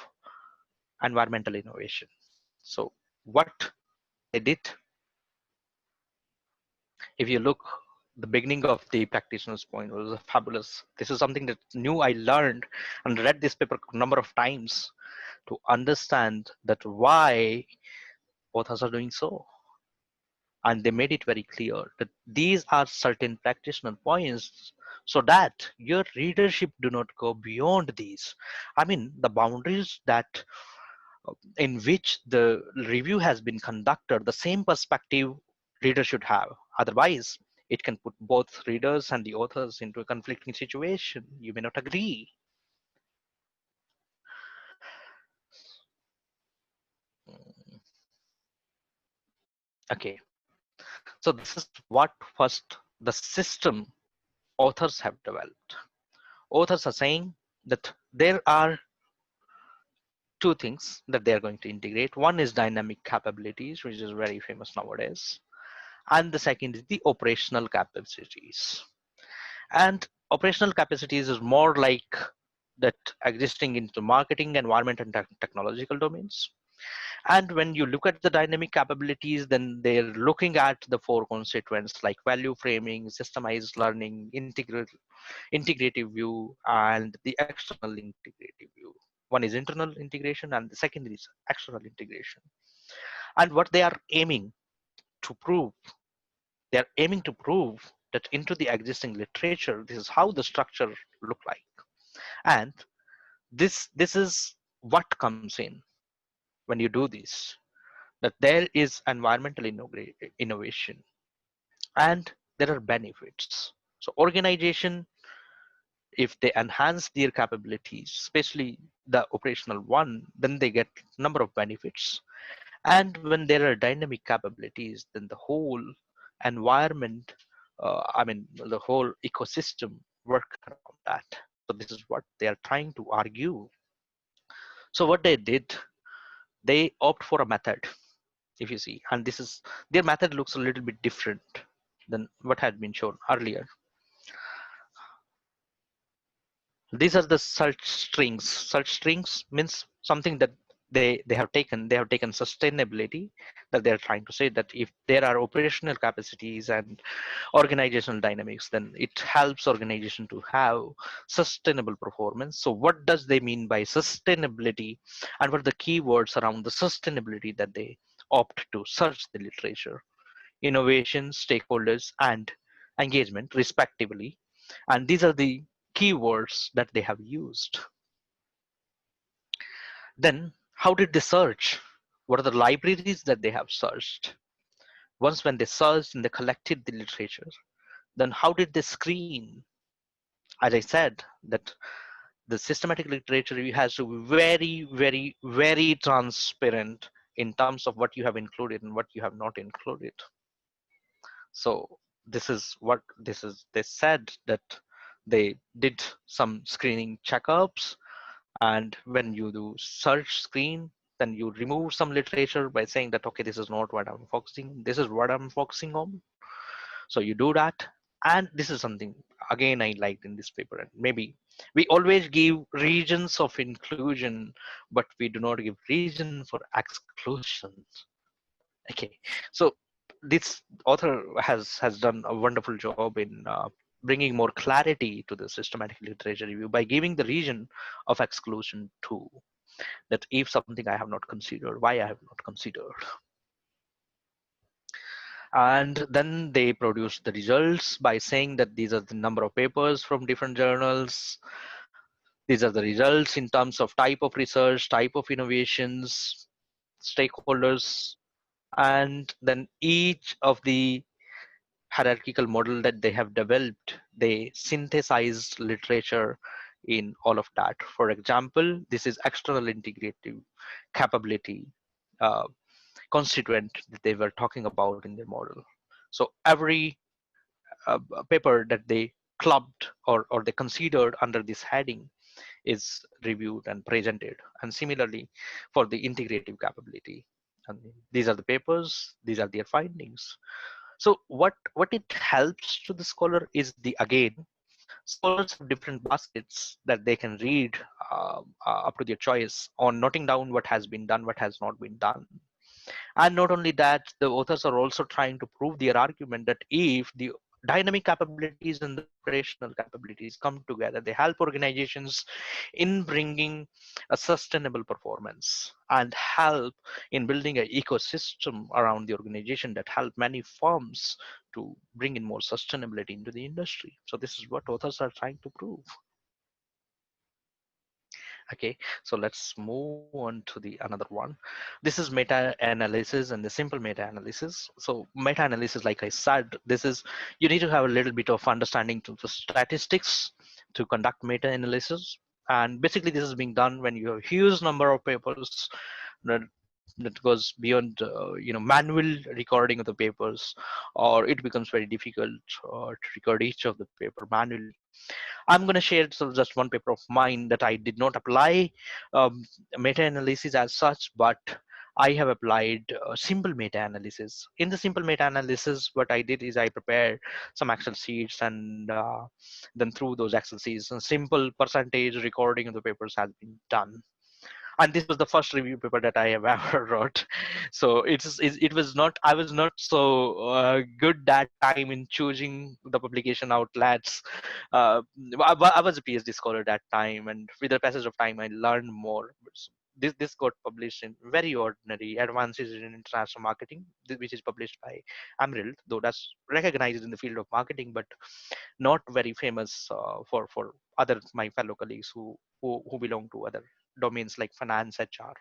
environmental innovation. So what they did, if you look, the beginning of the practitioner's point was fabulous. This is something that new I learned and read this paper a number of times to understand that why authors are doing so. And they made it very clear that these are certain practitioner points so that your readership do not go beyond these. I mean, the boundaries that in which the review has been conducted, the same perspective reader should have. Otherwise, it can put both readers and the authors into a conflicting situation. You may not agree. Okay, so this is what first the system authors have developed. Authors are saying that there are two things that they are going to integrate. One is dynamic capabilities, which is very famous nowadays. And the second is the operational capacities. And operational capacities is more like that existing into marketing, environment, and technological domains. And when you look at the dynamic capabilities, then they're looking at the four constituents like value framing, systemized learning, integrative view, and the external integrative view. One is internal integration and the second is external integration. And what they are aiming to prove, they are aiming to prove that into the existing literature, this is how the structure look like. And this is what comes in when you do this, that there is environmental innovation and there are benefits. So organization, if they enhance their capabilities, especially the operational one, then they get number of benefits. And when there are dynamic capabilities, then the whole environment, I mean, the whole ecosystem work around that. So this is what they are trying to argue. So what they did, they opt for a method, if you see, and this is their method looks a little bit different than what had been shown earlier. These are the search strings. Search strings means something that they have taken sustainability, that they're trying to say that if there are operational capacities and organizational dynamics, then it helps organization to have sustainable performance. So what does they mean by sustainability, and what are the keywords around the sustainability that they opt to search the literature? Innovation, stakeholders, and engagement respectively. And these are the keywords that they have used. Then how did they search? What are the libraries that they have searched? Once when they searched and they collected the literature, then how did they screen? As I said, that the systematic literature review has to be very, very, very transparent in terms of what you have included and what you have not included. So this is what this is. They said that they did some screening checkups, and when you do search screen, then you remove some literature by saying that, okay, this is not what I'm focusing, this is what I'm focusing on. So you do that. And this is something again I liked in this paper, and maybe we always give regions of inclusion, but we do not give reason for exclusion. Okay, so this author has done a wonderful job in bringing more clarity to the systematic literature review by giving the reason of exclusion too. That if something I have not considered, why I have not considered. And then they produce the results by saying that these are the number of papers from different journals. These are the results in terms of type of research, type of innovations, stakeholders, and then each of the hierarchical model that they have developed, they synthesized literature in all of that. For example, this is external integrative capability constituent that they were talking about in their model. So every paper that they clubbed or they considered under this heading is reviewed and presented. And similarly for the integrative capability. And these are the papers, these are their findings. So what it helps to the scholar is the, again, scholars have different baskets that they can read up to their choice on noting down what has been done, what has not been done. And not only that, the authors are also trying to prove their argument that if the dynamic capabilities and the operational capabilities come together, they help organizations in bringing a sustainable performance and help in building an ecosystem around the organization that help many firms to bring in more sustainability into the industry. So this is what authors are trying to prove. Okay, so let's move on to the another one. This is meta-analysis and the simple meta-analysis. So meta-analysis, like I said, this is, you need to have a little bit of understanding to the statistics to conduct meta-analysis. And basically this is being done when you have a huge number of papers that goes beyond manual recording of the papers, or it becomes very difficult to record each of the paper manually. I'm going to share just one paper of mine that I did not apply meta-analysis as such, but I have applied simple meta-analysis. In the simple meta-analysis, what I did is I prepared some Excel sheets, and then through those Excel sheets, a simple percentage recording of the papers has been done. And this was the first review paper that I have ever wrote. So it was not, I was not so good that time in choosing the publication outlets. Uh, I was a PhD scholar that time, and with the passage of time, I learned more. This got published in very ordinary Advances in International Marketing, which is published by Emerald, though that's recognized in the field of marketing, but not very famous for other my fellow colleagues who belong to other domains like finance, HR.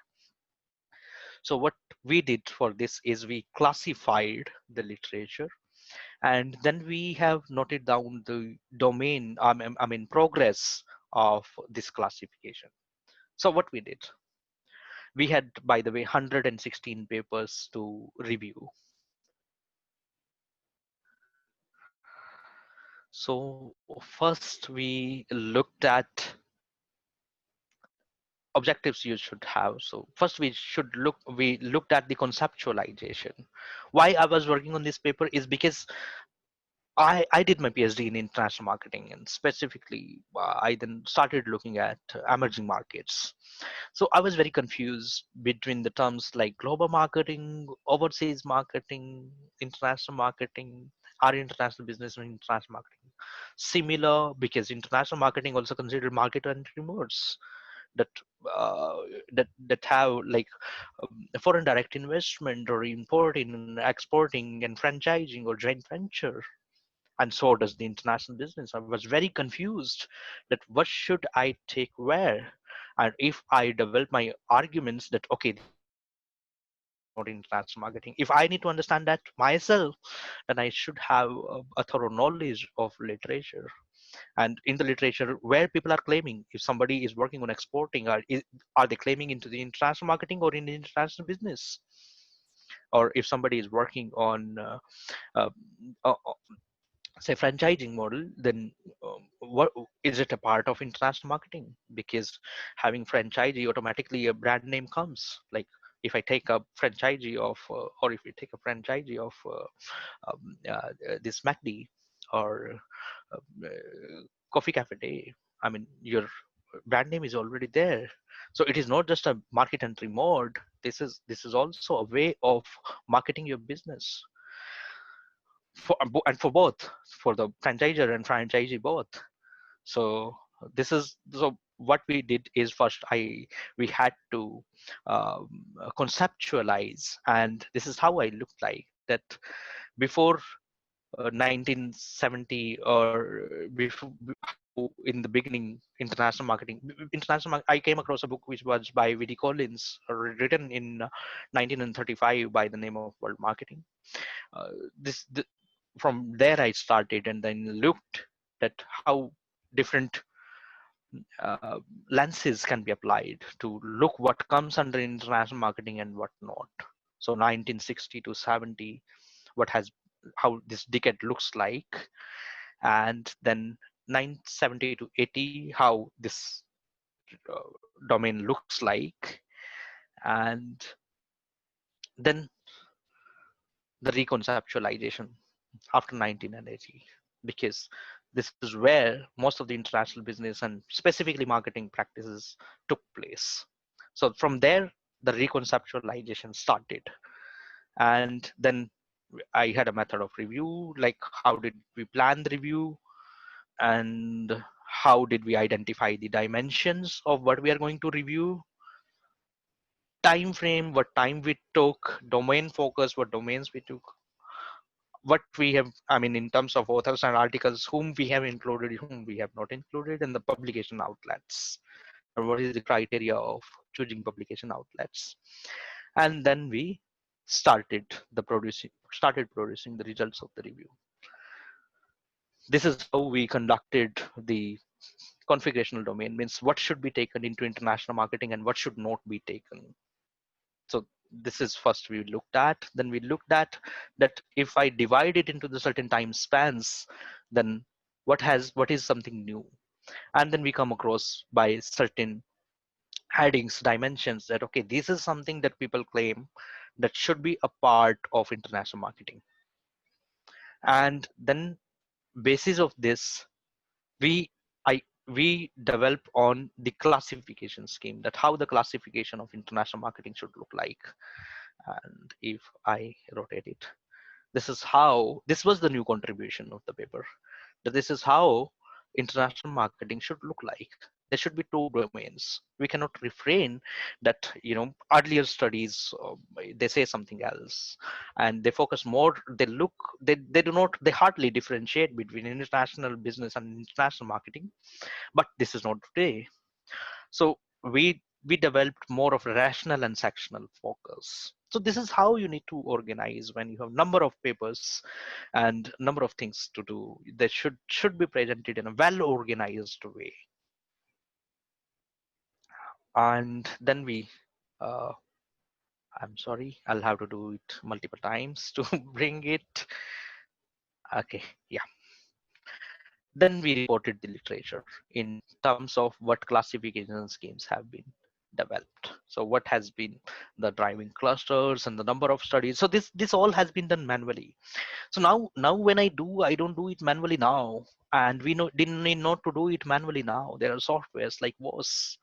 So what we did for this is we classified the literature, and then we have noted down the domain, I mean progress of this classification. So what we did, we had, by the way, 116 papers to review. So first we looked at objectives you should have. So first we looked at the conceptualization. Why I was working on this paper is because I did my PhD in international marketing, and specifically I then started looking at emerging markets. So I was very confused between the terms like global marketing, overseas marketing, international marketing. Are international business and international marketing similar? Because international marketing also considered market entry modes that uh, that have like foreign direct investment or importing, exporting, and franchising or joint venture. And so does the international business. I was very confused that what should I take where, and if I develop my arguments that okay, this is international marketing, this is not international marketing. If I need to understand that myself, then I should have a thorough knowledge of literature, and in the literature where people are claiming, if somebody is working on exporting, are they claiming into the international marketing or in the international business? Or if somebody is working on uh, uh, say franchising model, then what is it a part of international marketing? Because having franchisee, automatically a brand name comes. Like if I take a franchisee of or if you take a franchisee of this MacD or uh, Coffee Cafe Day, I mean your brand name is already there. So it is not just a market entry mode, this is also a way of marketing your business. and for both, for the franchisor and franchisee both. So this is, so what we did is, first we had to conceptualize, and this is how I looked like that before 1970, or before, how in the beginning international marketing, I came across a book which was by V.D. Collins, written in 1935 by the name of World Marketing. uh, from there I started, and then looked at how different uh, lenses can be applied to look what comes under international marketing and what not. So 1960 to 70, what has, how this decade looks like, and then 970 to 80, how this uh, domain looks like, and then the reconceptualization after 1980, because this is where most of the international business and specifically marketing practices took place. So from there, the reconceptualization started. And then I had a method of review, like how did we plan the review, and how did we identify the dimensions of what we are going to review, time frame, what time we took, domain focus, what domains we took, what we have, I mean, in terms of authors and articles, whom we have included, whom we have not included, and the publication outlets, and what is the criteria of choosing publication outlets. And then we started producing the results of the review. This is how we conducted the configurational domain, means what should be taken into international marketing and what should not be taken. So this is first we looked at, then we looked at that if I divide it into the certain time spans, then what is something new, and then we come across by certain headings, dimensions, that okay, this is something that people claim that should be a part of international marketing. And then basis of this, we I we develop on the classification scheme, that how the classification of international marketing should look like. And if I rotate it, this was the new contribution of the paper, that this is how international marketing should look like. There should be two domains. We cannot refrain that, earlier studies, they say something else, and they focus more, they do not, they hardly differentiate between international business and international marketing. But this is not today. So we developed more of a rational and sectional focus. So this is how you need to organize when you have number of papers and number of things to do. They should be presented in a well organized way. And then uh, I'm sorry, I'll have to do it multiple times to bring it. Okay, yeah. Then we reported the literature in terms of what classification schemes have been developed. So what has been the driving clusters and the number of studies. So this all has been done manually. So now when I don't do it manually now, and we didn't need not to do it manually now. There are softwares like WOS,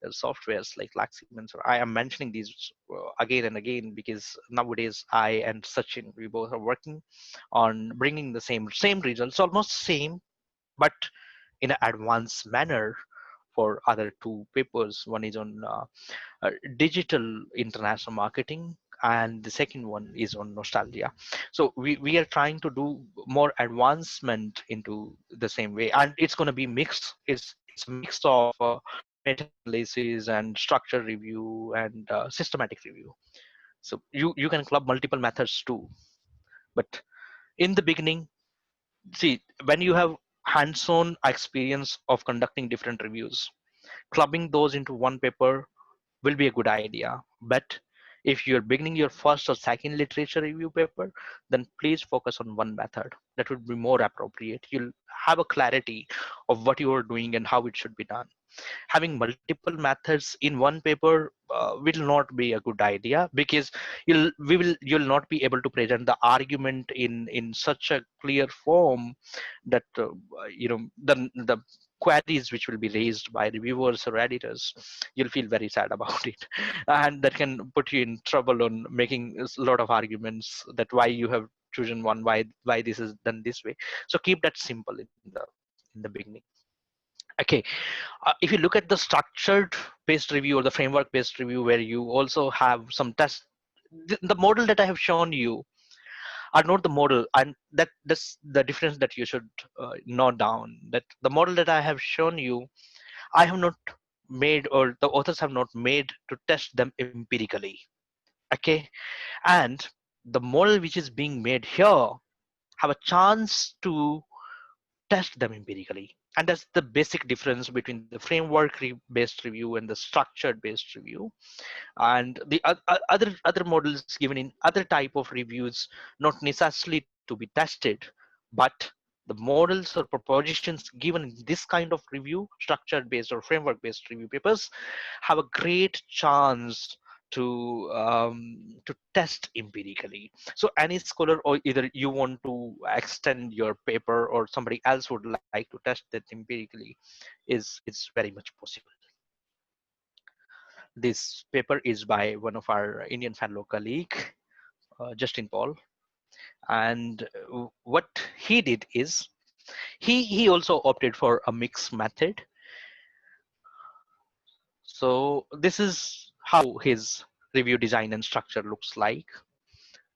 there are softwares like Laximans. I am mentioning these again and again because nowadays I and Sachin, we both are working on bringing the same results, almost same, but in an advanced manner for other two papers. One is on digital international marketing, and the second one is on nostalgia. So we are trying to do more advancement into the same way, and it's going to be mixed. It's a mix of meta-analysis and structure review and systematic review. So you can club multiple methods too, but in the beginning, see, when you have hands-on experience of conducting different reviews, clubbing those into one paper will be a good idea. But if you're beginning your first or second literature review paper, then please focus on one method. That would be more appropriate. You'll have a clarity of what you are doing and how it should be done. Having multiple methods in one paper will not be a good idea, because you'll not be able to present the argument in such a clear form that the queries which will be raised by reviewers or editors, you'll feel very sad about it, and that can put you in trouble on making a lot of arguments that why you have chosen one, why this is done this way. So keep that simple in the beginning. Okay, if you look at the structured based review or the framework based review, where you also have some tests, the model that I have shown you are not the model, and that's the difference that you should note down, that the model that I have shown you, I have not made, or the authors have not made to test them empirically. Okay, and the model which is being made here have a chance to test them empirically, and that's the basic difference between the framework based review and the structured based review. And the other models given in other type of reviews not necessarily to be tested, but the models or propositions given in this kind of review, structured based or framework based review papers, have a great chance to test empirically. So any scholar, or either you want to extend your paper or somebody else would like to test that empirically, is very much possible. This paper is by one of our Indian fellow colleague, Justin Paul, and what he did is he also opted for a mixed method. So this is how his review design and structure looks like.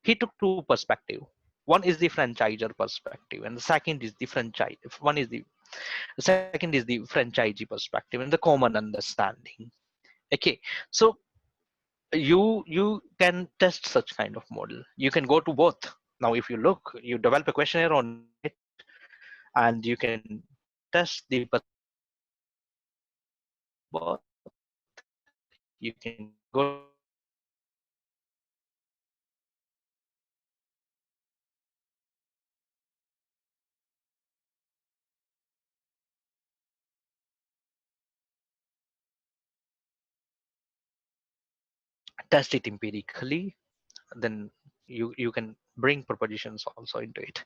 He took two perspective. One is the franchisor perspective, and the second is the franchise. The second is the franchisee perspective, and the common understanding. Okay, so you can test such kind of model. You can go to both. Now if you look, you develop a questionnaire on it, and you can test the perspective of both. You can go to both. You can test the franchisee perspective, and you can test it empirically. Then you can bring propositions also into it.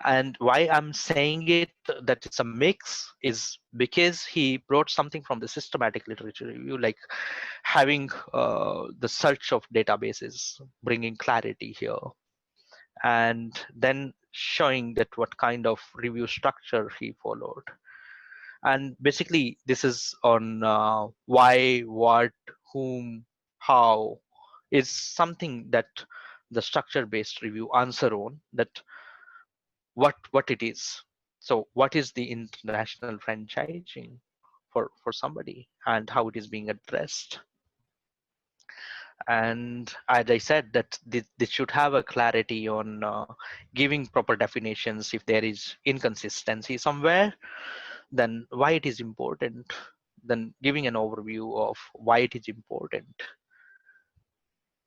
And why I'm saying it that it's a mix is because he brought something from the systematic literature review, like having the search of databases, bringing clarity here, and then showing that what kind of review structure he followed. And basically this is on why, what, whom, how, is something that the structure based review answer on, that what it is. So what is the international franchising for somebody, and how it is being addressed. And as I said, that this should have a clarity on giving proper definitions. If there is inconsistency somewhere, then why it is important, then giving an overview of why it is important,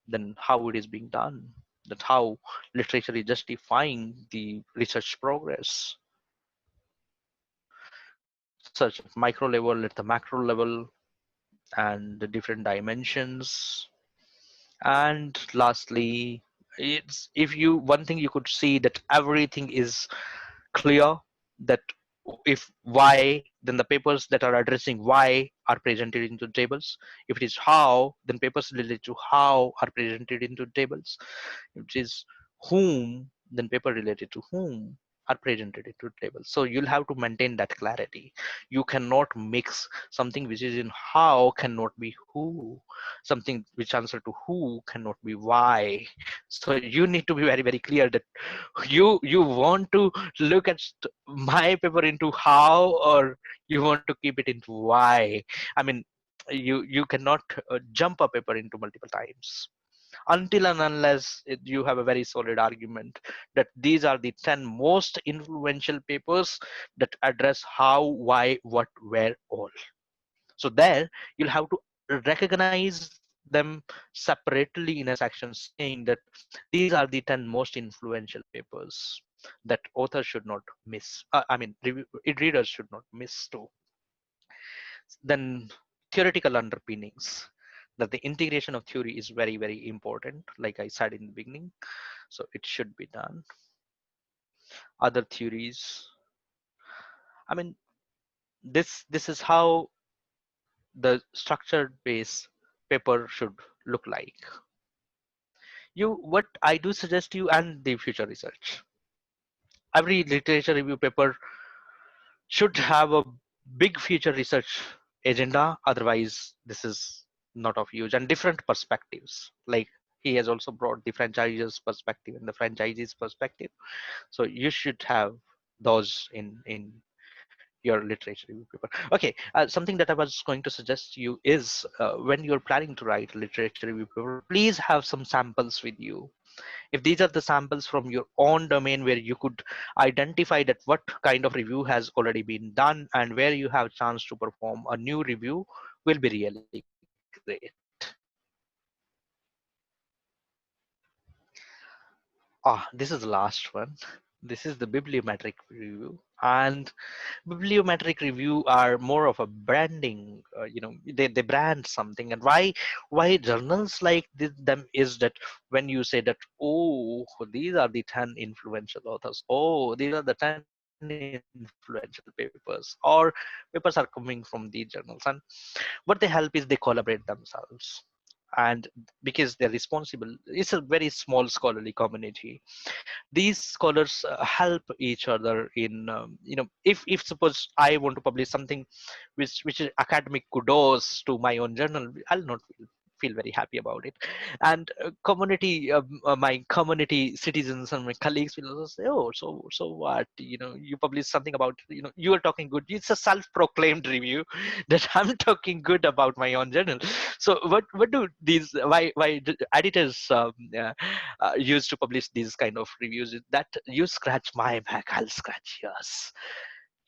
then how it is being done, that how literature is justifying the research progress, such at micro level, at the macro level, and the different dimensions. And lastly, it's, if you, one thing you could see, that everything is clear, that if why, then the papers that are addressing why are presented into tables. If it is how, then papers related to how are presented into tables. If it is whom, then paper related to whom are presented into tables. So you'll have to maintain that clarity. You cannot mix something which is in how cannot be who, something which answer to who cannot be why. So you need to be very clear that you want to look at my paper into how, or you want to keep it into why. I mean, you cannot jump a paper into multiple times until and unless you have a very solid argument that these are the 10 most influential papers that address how, why, what, where, all. So there you'll have to recognize them separately in a section saying that these are the 10 most influential papers that authors should not miss. I mean, readers should not miss too. Then theoretical underpinnings, that the integration of theory is very important, like I said in the beginning. So it should be done. Other theories, I mean, this is how the structured base paper should look like. what I do suggest you and the future research. Every literature review paper should have a big future research agenda. Otherwise, this is not of use, and different perspectives. Like he has also brought the franchise's perspective and the franchisee's perspective. So you should have those in your literature review paper. Okay, something that I was going to suggest you is when you're planning to write a literature review paper, please have some samples with you. If these are the samples from your own domain where you could identify that what kind of review has already been done and where you have chance to perform a new review, will be really great. This is the last one. This is the bibliometric review, and bibliometric review are more of a branding. They brand something, and why journals like them is that when you say that, oh, these are the 10 influential authors, oh, these are the 10 influential papers, or papers are coming from these journals, and what they help is they collaborate themselves. And because they're responsible, it's a very small scholarly community. These scholars help each other in if suppose I want to publish something which is academic kudos to my own journal, I'll not feel very happy about it. And my community citizens and my colleagues will also say, oh, so what, you publish something about, you are talking good. It's a self-proclaimed review that I'm talking good about my own journal. So what do these why do editors used to publish these kind of reviews? That you scratch my back, I'll scratch yours.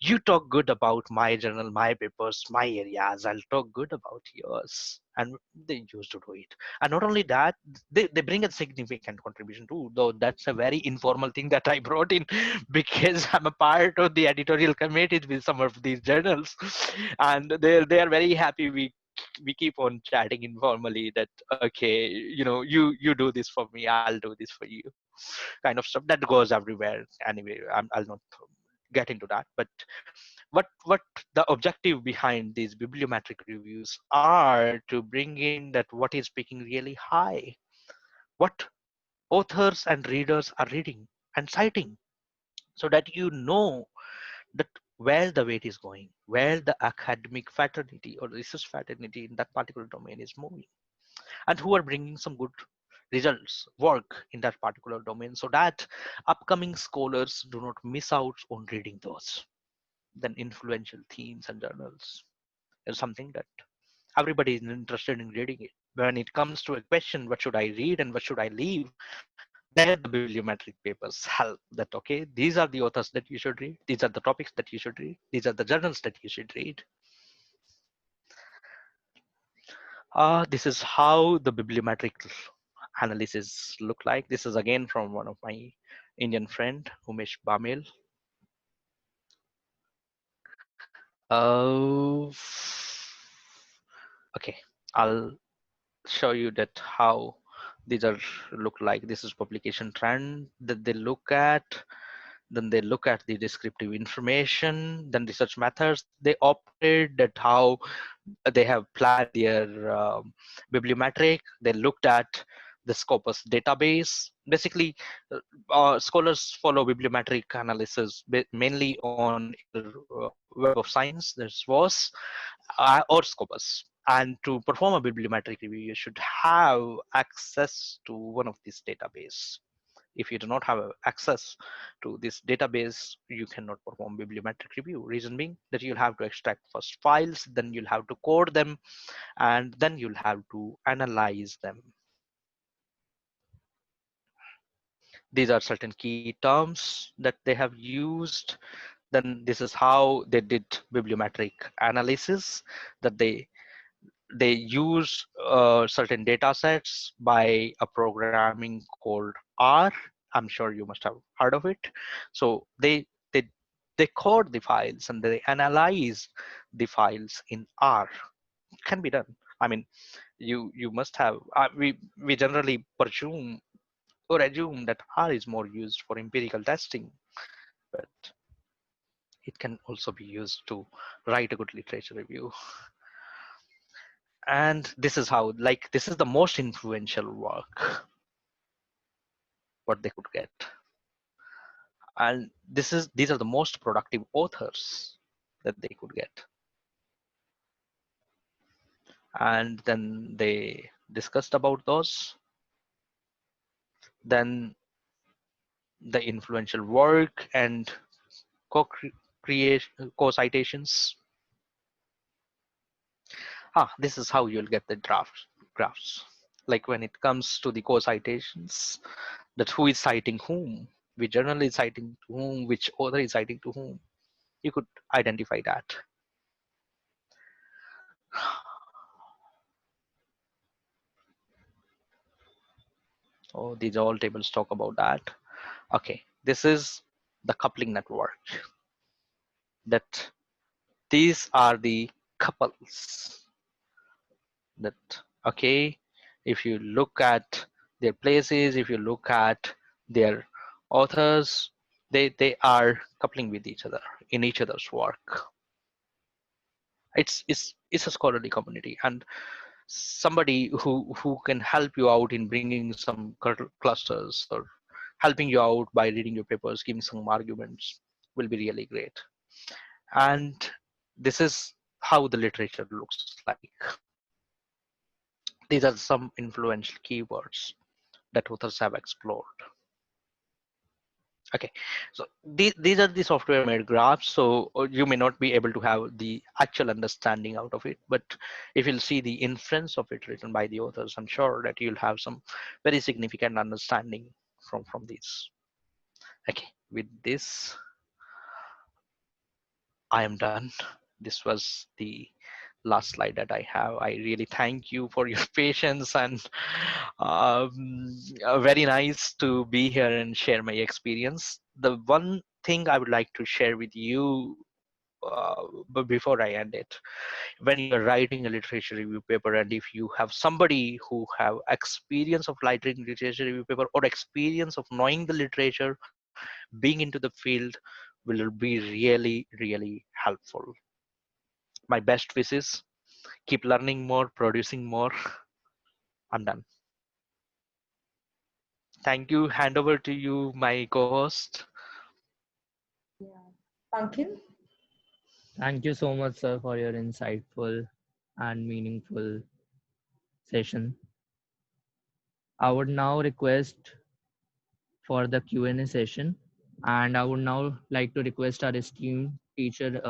You talk good about my journal, my papers, my areas, I'll talk good about yours. And they used to do it. And not only that, they bring a significant contribution too, though that's a very informal thing that I brought in because I'm a part of the editorial committee with some of these journals. And they are very happy we keep on chatting informally that, okay, you do this for me, I'll do this for you, kind of stuff that goes everywhere. Anyway, I'll not get into that. But what the objective behind these bibliometric reviews are to bring in that what is speaking really high, what authors and readers are reading and citing, so that that where the weight is going, where the academic fraternity or research fraternity in that particular domain is moving, and who are bringing some good results, work in that particular domain, so that upcoming scholars do not miss out on reading those. Then influential themes and journals is something that everybody is interested in reading it. When it comes to a question, what should I read and what should I leave? There the bibliometric papers help that, okay, these are the authors that you should read, these are the topics that you should read, these are the journals that you should read. This is how the bibliometric analysis look like. This is again from one of my Indian friend, Umesh Bamil. Okay, I'll show you that how these are look like. This is publication trend that they look at. Then they look at the descriptive information, then research methods they opted, that how they have planned their bibliometric. They looked at the Scopus database. Basically, scholars follow bibliometric analysis mainly on either Web of Science, this was, or Scopus. And to perform a bibliometric review, you should have access to one of these database. If you do not have access to this database, you cannot perform bibliometric review. Reason being that you'll have to extract first files, then you'll have to code them, and then you'll have to analyze them. These are certain key terms that they have used. Then this is how they did bibliometric analysis, that they use certain data sets by a programming called R. I'm sure you must have heard of it. So they code the files and they analyze the files in R. It can be done. I mean, you must have. We generally presume or assume that R is more used for empirical testing, but it can also be used to write a good literature review. And this is how, like, this is the most influential work. what they could get. And these are the most productive authors that they could get. And then they discussed about those. Then the influential work and co-citations. This is how you'll get the graphs. Like when it comes to the co-citations, that who is citing whom, which journal is citing to whom, which author is citing to whom. You could identify that. Oh, these all tables talk about that. Okay, this is the coupling network. That these are the couples. That okay, if you look at their places, if you look at their authors, they are coupling with each other in each other's work. It's a scholarly community, and somebody who can help you out in bringing some clusters or helping you out by reading your papers, giving some arguments will be really great. And this is how the literature looks like. These are some influential keywords that authors have explored. Okay, so these are the software made graphs, so you may not be able to have the actual understanding out of it, but if you'll see the inference of it written by the authors, I'm sure that you'll have some very significant understanding from these. Okay, with this I am done. This was the last slide that I have. I really thank you for your patience, and very nice to be here and share my experience. The one thing I would like to share with you, but before I end it, when you're writing a literature review paper, and if you have somebody who have experience of writing literature review paper or experience of knowing the literature, being into the field will be really, really helpful. My best wishes. Keep learning more, producing more. I'm done. Thank you. Hand over to you, my co-host. Pankil? Thank you so much, sir, for your insightful and meaningful session. I would now request for the Q&A session, and I would now like to request our esteemed teacher,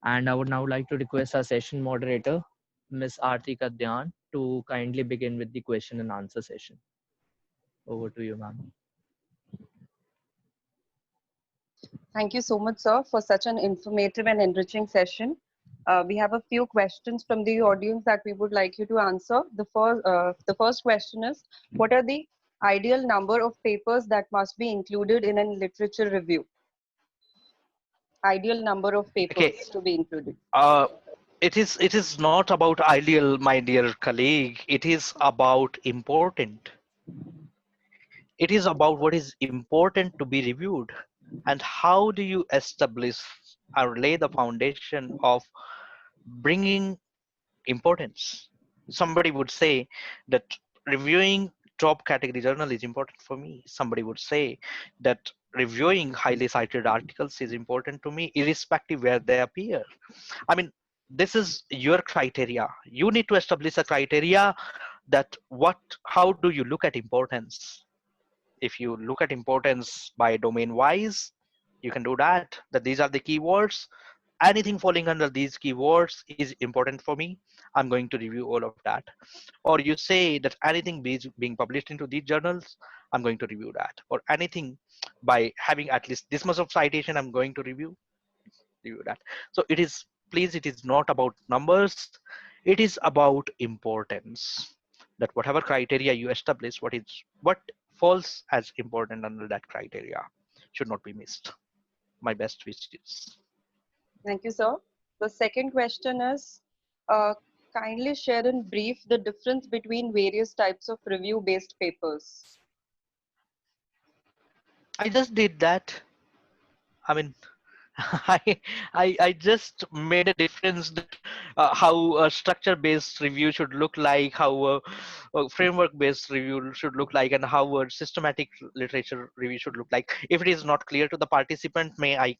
and I would now like to request our session moderator, Miss Aarti Kadyan, to kindly begin with the question and answer session. Over to you, ma'am. Thank you so much, sir, for such an informative and enriching session. We have a few questions from the audience that we would like you to answer. The first question is, what are the ideal number of papers that must be included in a literature review? Ideal number of papers to be included. It is not about ideal, my dear colleague. It is about important. It is about what is important to be reviewed, and how do you establish or lay the foundation of bringing importance. Somebody would say that reviewing top category journal is important for me. Somebody would say that reviewing highly cited articles is important to me, irrespective where they appear. I mean, this is your criteria. You need to establish a criteria that how do you look at importance? If you look at importance by domain wise, you can do that these are the keywords. Anything falling under these keywords is important for me. I'm going to review all of that. Or you say that anything being published into these journals, I'm going to review that. Or anything by having at least this much of citation, I'm going to review that. So it is, please, it is not about numbers. It is about importance. That whatever criteria you establish, what falls as important under that criteria should not be missed. My best wishes. Thank you, sir. The second question is, kindly share in brief the difference between various types of review-based papers. I just did that. I mean, I just made a difference that how a structure-based review should look like, how a framework-based review should look like, and how a systematic literature review should look like. If it is not clear to the participant, may I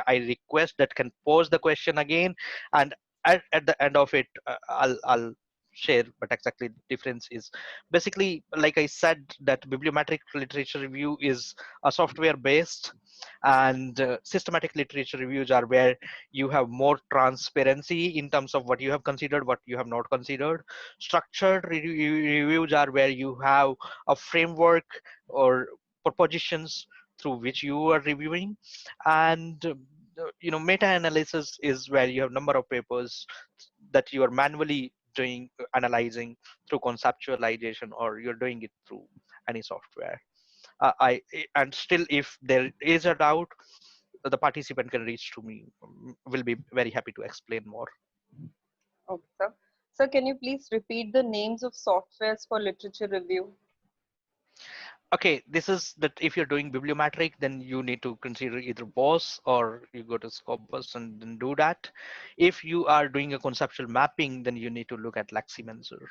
request that can pose the question again, and at the end of it, I'll share what exactly the difference is. Basically, like I said, that bibliometric literature review is a software-based, and systematic literature reviews are where you have more transparency in terms of what you have considered, what you have not considered. Structured reviews are where you have a framework or propositions through which you are reviewing, and meta-analysis is where you have number of papers that you are manually doing analyzing through conceptualization, or you're doing it through any software. And still, if there is a doubt, the participant can reach to me. Will be very happy to explain more. Okay, sir. Sir, can you please repeat the names of softwares for literature review? Okay, this is that if you're doing bibliometric, then you need to consider either BOSS or you go to Scopus and then do that. If you are doing a conceptual mapping, then you need to look at Leximenser.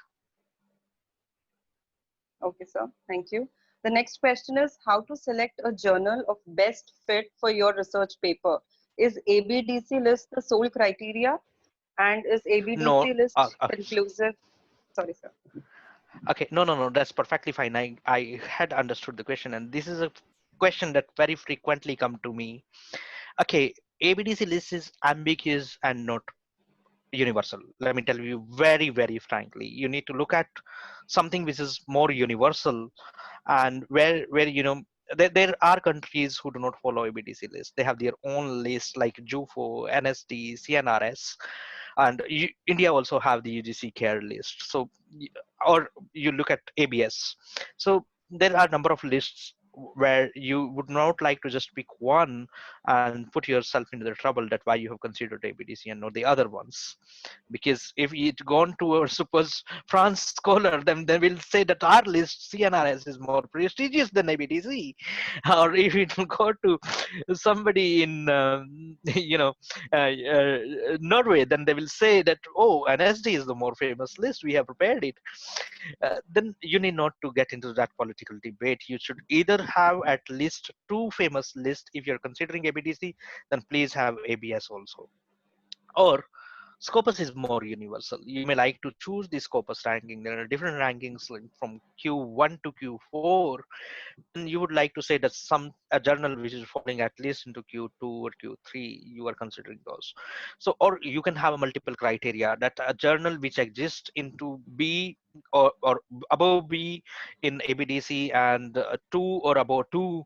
Okay, sir. Thank you. The next question is how to select a journal of best fit for your research paper. Is ABDC list the sole criteria? And is No, ABDC list conclusive? Sorry, sir. okay, no, that's perfectly fine. I had understood the question, and this is a question that very frequently come to me. Okay, ABDC list is ambiguous and not universal. Let me tell you very frankly, you need to look at something which is more universal, and where there are countries who do not follow ABDC list. They have their own list like JUFO, NSD, CNRS, and India also have the UGC care list. So or you look at ABS. So there are a number of lists where you would not like to just pick one and put yourself into the trouble that why you have considered ABDC and not the other ones. Because if you'd gone to a suppose France scholar, then they will say that our list CNRS is more prestigious than ABDC. Or if you go to somebody in Norway, then they will say that, oh, NSD is the more famous list, we have prepared it. Then you need not to get into that political debate. You should either have at least two famous lists. If you're considering ABDC, then please have ABS also. Or Scopus is more universal. You may like to choose the Scopus ranking. There are different rankings like from Q1 to Q4. Then you would like to say that a journal which is falling at least into Q2 or Q3, you are considering those. So, or you can have a multiple criteria that a journal which exists into B or above B in ABDC, and 2 or above 2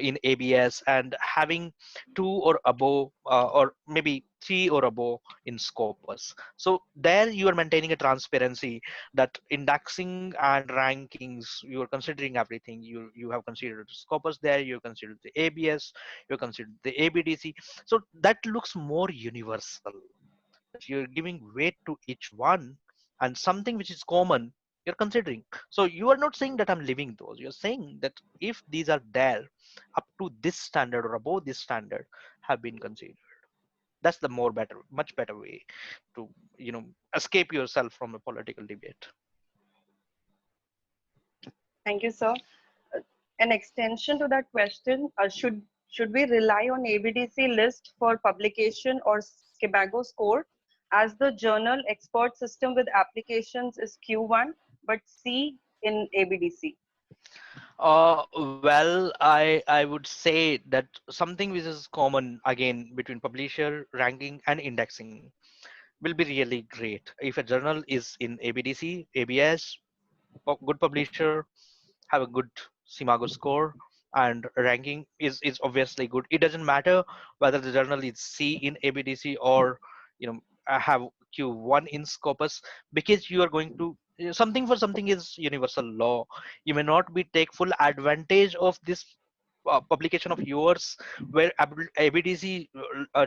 in ABS, and having 2 or above or maybe 3 or above in Scopus. So there you are maintaining a transparency that indexing and rankings, you are considering everything. You have considered Scopus there, you considered the ABS, you considered the ABDC. So that looks more universal, that you're giving weight to each one, and something which is common you're considering. So you are not saying that I'm leaving those, you're saying that if these are there up to this standard or above this standard have been considered. That's the much better way to escape yourself from a political debate. Thank you, sir. An extension to that question, should we rely on ABDC list for publication or Scabago score, as the journal export system with applications is Q1 but C in ABDC? Uh, well, I would say that something which is common again between publisher ranking and indexing will be really great. If a journal is in ABDC, ABS, good publisher, have a good Simago score, and ranking is obviously good. It doesn't matter whether the journal is C in ABDC or have Q1 in Scopus, because you are going to something for something is universal law. You may not be take full advantage of this publication of yours where ABDC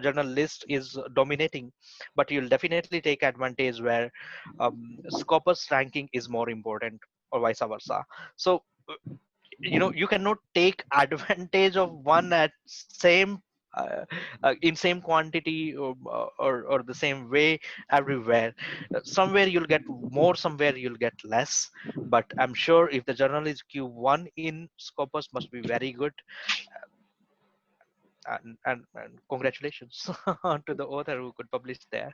journal list is dominating, but you'll definitely take advantage where Scopus ranking is more important, or vice versa. So you cannot take advantage of one at same in same quantity or the same way everywhere. Somewhere you'll get more, somewhere you'll get less. But I'm sure if the journal is Q1 in Scopus, must be very good. And congratulations to the author who could publish there.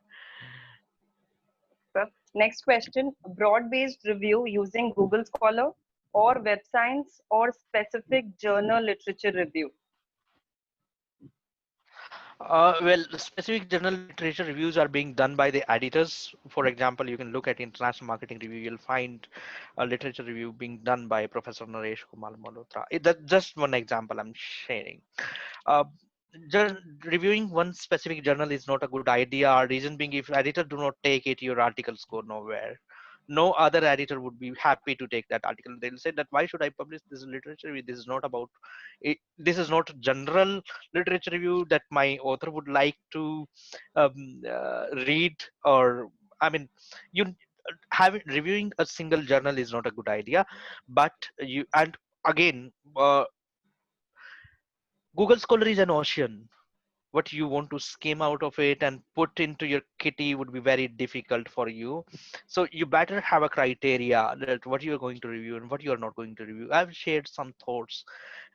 Next question, broad-based review using Google Scholar or Web Science or specific journal literature review? Well, specific journal literature reviews are being done by the editors. For example, you can look at International Marketing Review. You'll find a literature review being done by Professor Naresh Kumar Malhotra. That's just one example I'm sharing. Uh, Reviewing one specific journal is not a good idea. Reason being, if editor do not take it, your articles go nowhere. No other editor would be happy to take that article. They'll say that why should I publish this literature review? This is not about it. This is not general literature review that my author would like to read. Or I mean, you having reviewing a single journal is not a good idea. But you and again. Google Scholar is an ocean. What you want to skim out of it and put into your kitty would be very difficult for you. So you better have a criteria that what you are going to review and what you are not going to review. I've shared some thoughts.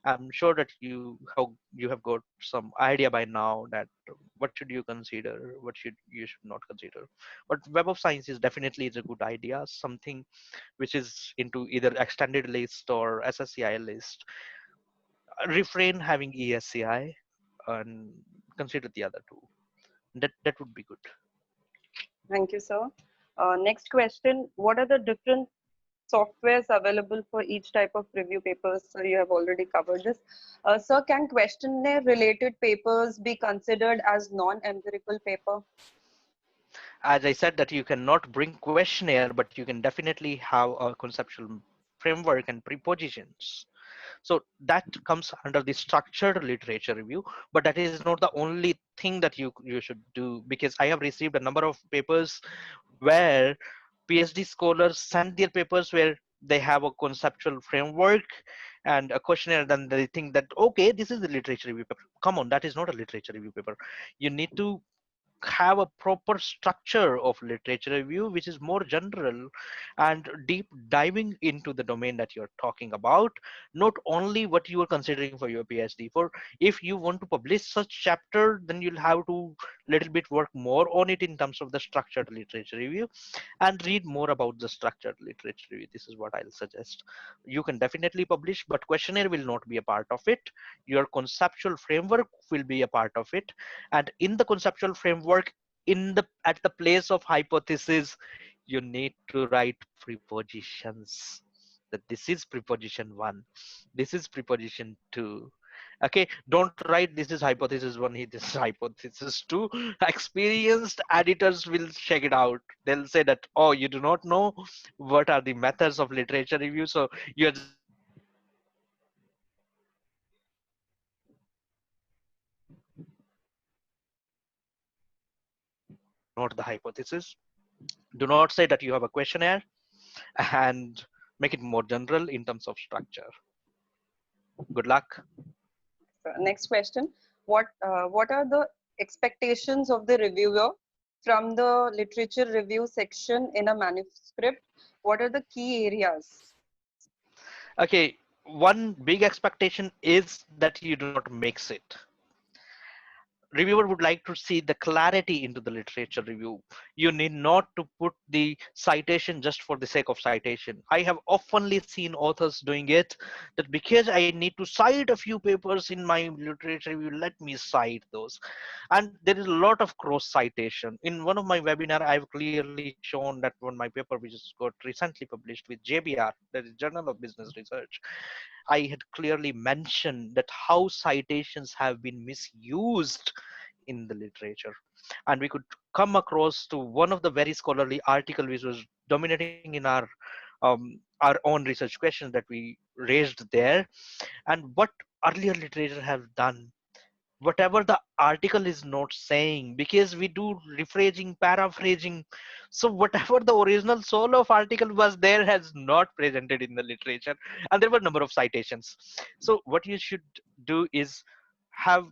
I'm sure that you have got some idea by now that what should you consider, what should not consider. But Web of Science is a good idea, something which is into either extended list or SSCI list. Refrain having ESCI and consider the other two. That would be good. Thank you, sir. Next question, what are the different softwares available for each type of review papers? So you have already covered this. Sir, can questionnaire related papers be considered as non-empirical paper? As I said that you cannot bring questionnaire, but you can definitely have a conceptual framework and prepositions. So that comes under the structured literature review, but that is not the only thing that you should do, because I have received a number of papers where PhD scholars send their papers where they have a conceptual framework and a questionnaire. Then they think that, okay, this is the literature review paper. Come on, that is not a literature review paper. You need to have a proper structure of literature review which is more general and deep diving into the domain that you're talking about, not only what you are considering for your PhD. For if you want to publish such chapter, then you'll have to little bit work more on it in terms of the structured literature review and read more about the structured literature review. This is what I'll suggest. You can definitely publish, but questionnaire will not be a part of it. Your conceptual framework will be a part of it, and in the conceptual framework, at the place of hypothesis, you need to write prepositions, that this is preposition 1, this is preposition 2. Okay, don't write this is hypothesis 1, this is hypothesis 2. Experienced editors will check it out. They'll say that, oh, you do not know what are the methods of literature review, so you're just writing the hypothesis. Not the hypothesis. Do not say that you have a questionnaire, and make it more general in terms of structure. Good luck. So next question, what are the expectations of the reviewer from the literature review section in a manuscript? What are the key areas? Okay, one big expectation is that you do not mix it. Reviewer would like to see the clarity into the literature review. You need not to put the citation just for the sake of citation. I have oftenly seen authors doing it, that because I need to cite a few papers in my literature review, let me cite those. And there is a lot of cross citation. In one of my webinar, I've clearly shown that one my paper which is got recently published with JBR, that is Journal of Business Research, I had clearly mentioned that how citations have been misused in the literature. And we could come across to one of the very scholarly article which was dominating in our own research questions that we raised there. And what earlier literature have done, whatever the article is not saying, because we do rephrasing, paraphrasing, so whatever the original soul of article was there has not presented in the literature, and there were a number of citations. So what you should do is have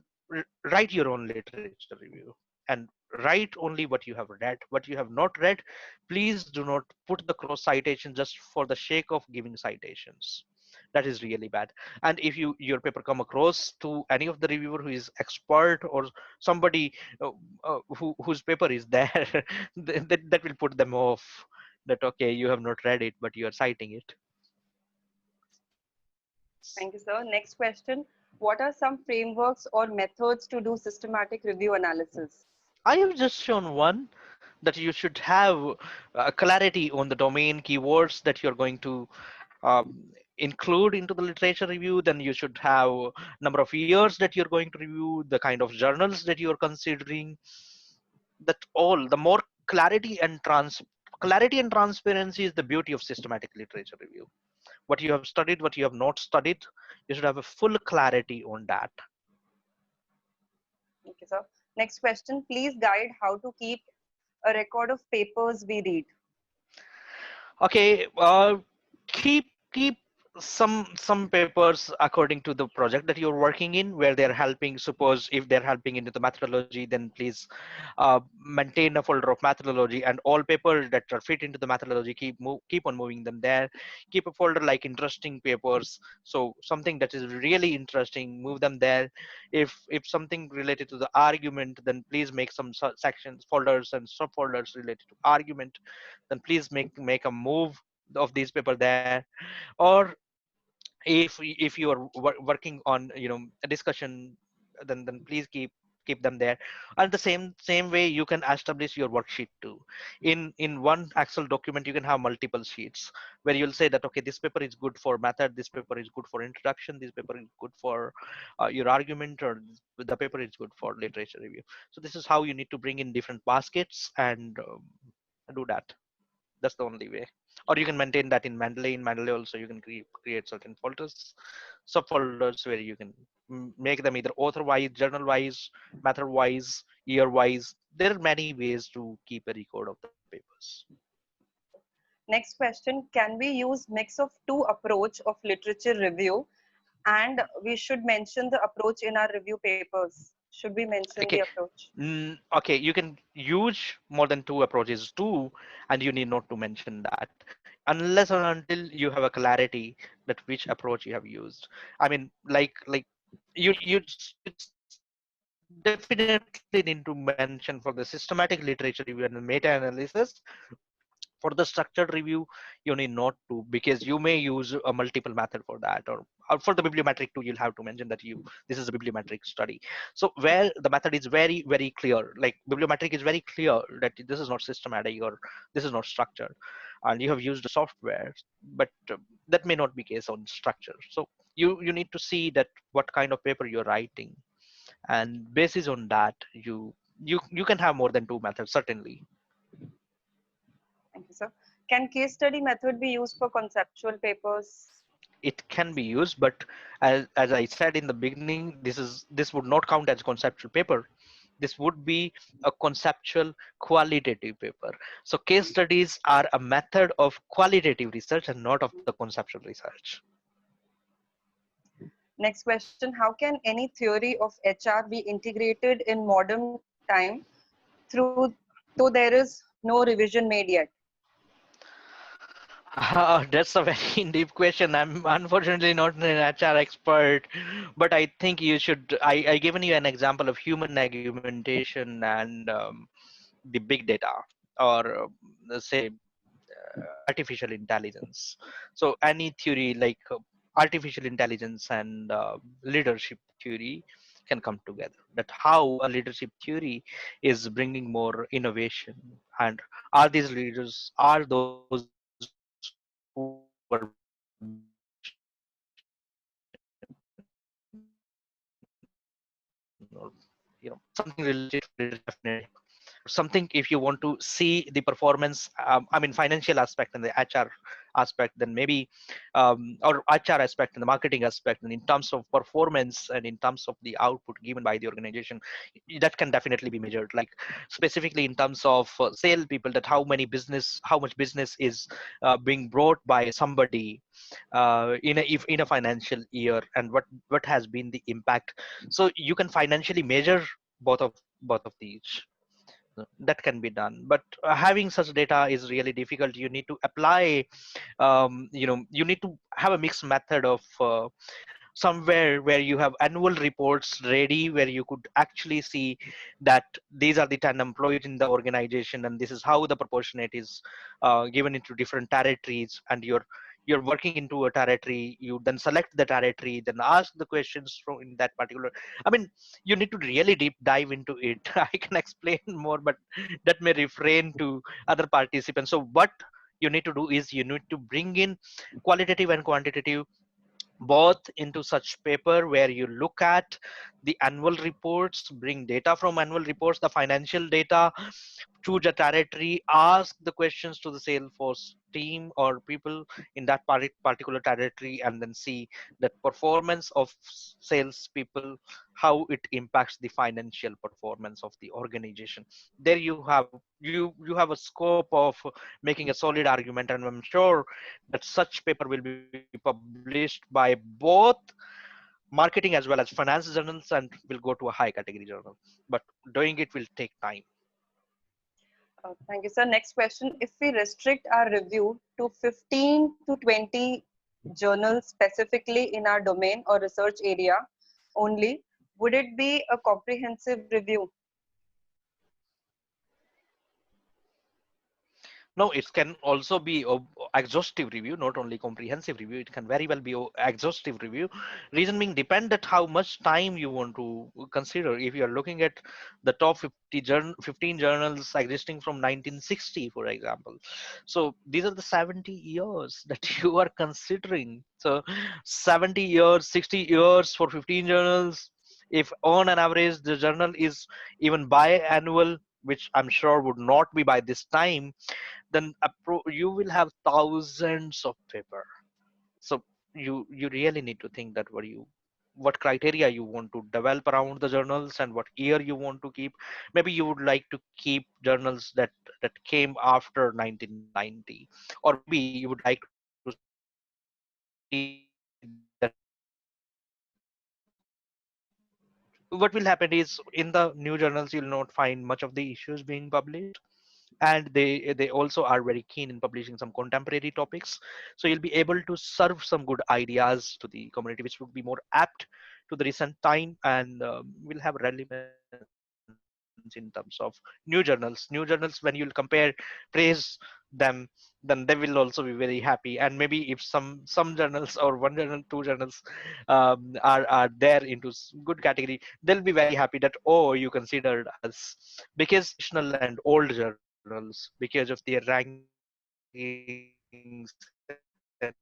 write your own literature review and write only what you have read. What you have not read, please do not put the cross citation just for the sake of giving citations. That is really bad. And if your paper come across to any of the reviewer who is expert or somebody whose paper is there, that will put them off, that okay, you have not read it but you are citing it. Thank you, sir. Next question. What are some frameworks or methods to do systematic review analysis? I have just shown one, that you should have clarity on the domain keywords that you're going to include into the literature review. Then you should have number of years that you're going to review, the kind of journals that you're considering. That all, the more clarity and transparency is the beauty of systematic literature review. What you have studied, what you have not studied, you should have a full clarity on that. Okay, sir. Next question. Please guide how to keep a record of papers we read. Okay, keep some papers according to the project that you're working in, where they're helping. Suppose if they're helping into the methodology, then please maintain a folder of methodology, and all papers that are fit into the methodology, keep on moving them there. Keep a folder like interesting papers, so something that is really interesting, move them there. If something related to the argument, then please make some sections, folders and subfolders related to argument. Then please make a move of these paper there. Or if you are working on a discussion, then please keep them there. And the same way you can establish your worksheet too. In one Excel document, you can have multiple sheets where you'll say that okay, this paper is good for method, this paper is good for introduction, this paper is good for your argument, or the paper is good for literature review. So this is how you need to bring in different baskets and do that. That's the only way. Or you can maintain that in Mendeley. In Mendeley also you can create certain folders, subfolders, where you can make them either author wise, journal wise, method wise, year wise. There are many ways to keep a record of the papers. Next question. Can we use mix of two approach of literature review, and we should mention the approach in our review papers? Should we mention the Okay. approach? Okay, you can use more than two approaches too, and you need not to mention that unless and until you have a clarity that which approach you have used. I mean, like you definitely need to mention for the systematic literature review and the meta analysis. For the structured review, you need not to, because you may use a multiple method for that. Or for the bibliometric too, you'll have to mention that this is a bibliometric study. So where the method is very clear, like bibliometric is very clear that this is not systematic or this is not structured, and you have used a software, but that may not be case on structure. So you need to see that what kind of paper you're writing, and basis on that, you can have more than two methods, certainly. Thank you, sir. Can case study method be used for conceptual papers? It can be used, but as I said in the beginning, this would not count as conceptual paper. This would be a conceptual qualitative paper. So case studies are a method of qualitative research and not of the conceptual research. Next question. How can any theory of HR be integrated in modern time through though there is no revision made yet? That's a very deep question. I'm unfortunately not an HR expert, but I think you should. I given you an example of human argumentation and the big data, or say artificial intelligence. So any theory like artificial intelligence and leadership theory can come together. That how a leadership theory is bringing more innovation, and are these leaders, are those who are or something related to leadership definitely. something. If you want to see the performance, I mean financial aspect and the HR aspect, then maybe or HR aspect and the marketing aspect, and in terms of performance and in terms of the output given by the organization, that can definitely be measured. Like specifically in terms of sale people, that how much business is being brought by somebody in a financial year, and what has been the impact. So you can financially measure both of these. That can be done, but having such data is really difficult. You need to apply, you need to have a mixed method of somewhere where you have annual reports ready, where you could actually see that these are the 10 employees in the organization, and this is how the proportionate is given into different territories, and you're working into a territory. You then select the territory, then ask the questions from in that particular. I mean, you need to really deep dive into it. I can explain more, but that may refrain to other participants. So what you need to do is you need to bring in qualitative and quantitative both into such paper, where you look at the annual reports, bring data from annual reports, the financial data, choose a territory, ask the questions to the Salesforce team or people in that particular territory, and then see that performance of sales people, how it impacts the financial performance of the organization. There you have a scope of making a solid argument, and I'm sure that such paper will be published by both marketing as well as finance journals, and will go to a high category journal, but doing it will take time. Thank you, sir. Next question. If we restrict our review to 15 to 20 journals specifically in our domain or research area only, would it be a comprehensive review? No, it can also be a exhaustive review, not only comprehensive review. It can very well be a exhaustive review. Reason being, depend at how much time you want to consider. If you are looking at the top 15 journals existing from 1960, for example, so these are the 70 years that you are considering. So 70 years, 60 years for 15 journals. If on an average the journal is even biannual, which I'm sure would not be by this time, then you will have thousands of paper. So you really need to think that what criteria you want to develop around the journals, and what year you want to keep. Maybe you would like to keep journals that came after 1990, or maybe you would like to see that what will happen is, in the new journals you'll not find much of the issues being published, and they also are very keen in publishing some contemporary topics. So you'll be able to serve some good ideas to the community, which would be more apt to the recent time, and will have relevance in terms of new journals. When you'll compare, praise them, then they will also be very happy. And maybe if some journals or one journal, two journals are there into good category, they'll be very happy that, oh, you considered us, because traditional and old journals, because of their rankings and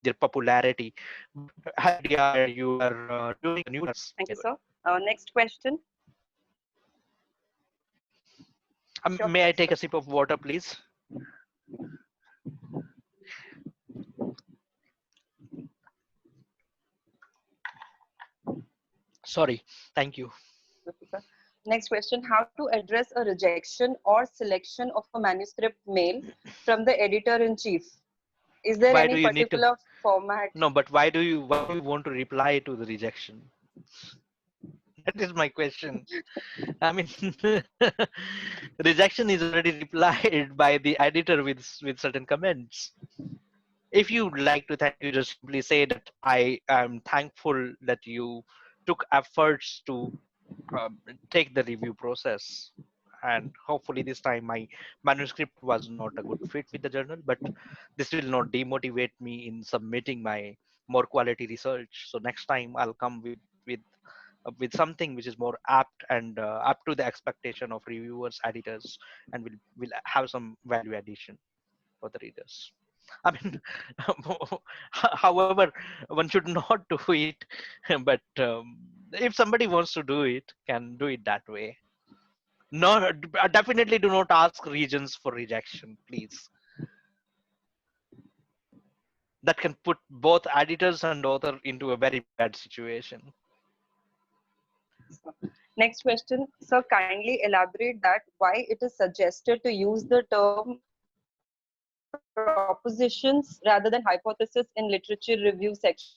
their popularity, but have an idea where you are doing a new journals. Thank you, sir. Next question. Sure. May I take a sip of water, please? Sorry. Thank you. Okay, sir. Next question. How to address a rejection or selection of a manuscript mail from the editor-in-chief? Is there Why do any you need to? particular format? No, but why do you want to reply to the rejection? That is my question. I mean, rejection is already replied by the editor with certain comments. If you'd like to thank you, just simply say that I am thankful that you took efforts to take the review process, and hopefully this time my manuscript was not a good fit with the journal, but this will not demotivate me in submitting my more quality research. So next time I'll come with something which is more apt and up to the expectation of reviewers, editors, and will have some value addition for the readers. I mean, however, one should not do it, but If somebody wants to do it, can do it that way. No, definitely do not ask regions for rejection, please. That can put both editors and author into a very bad situation. Next question, sir, kindly elaborate that why it is suggested to use the term propositions rather than hypothesis in literature review section.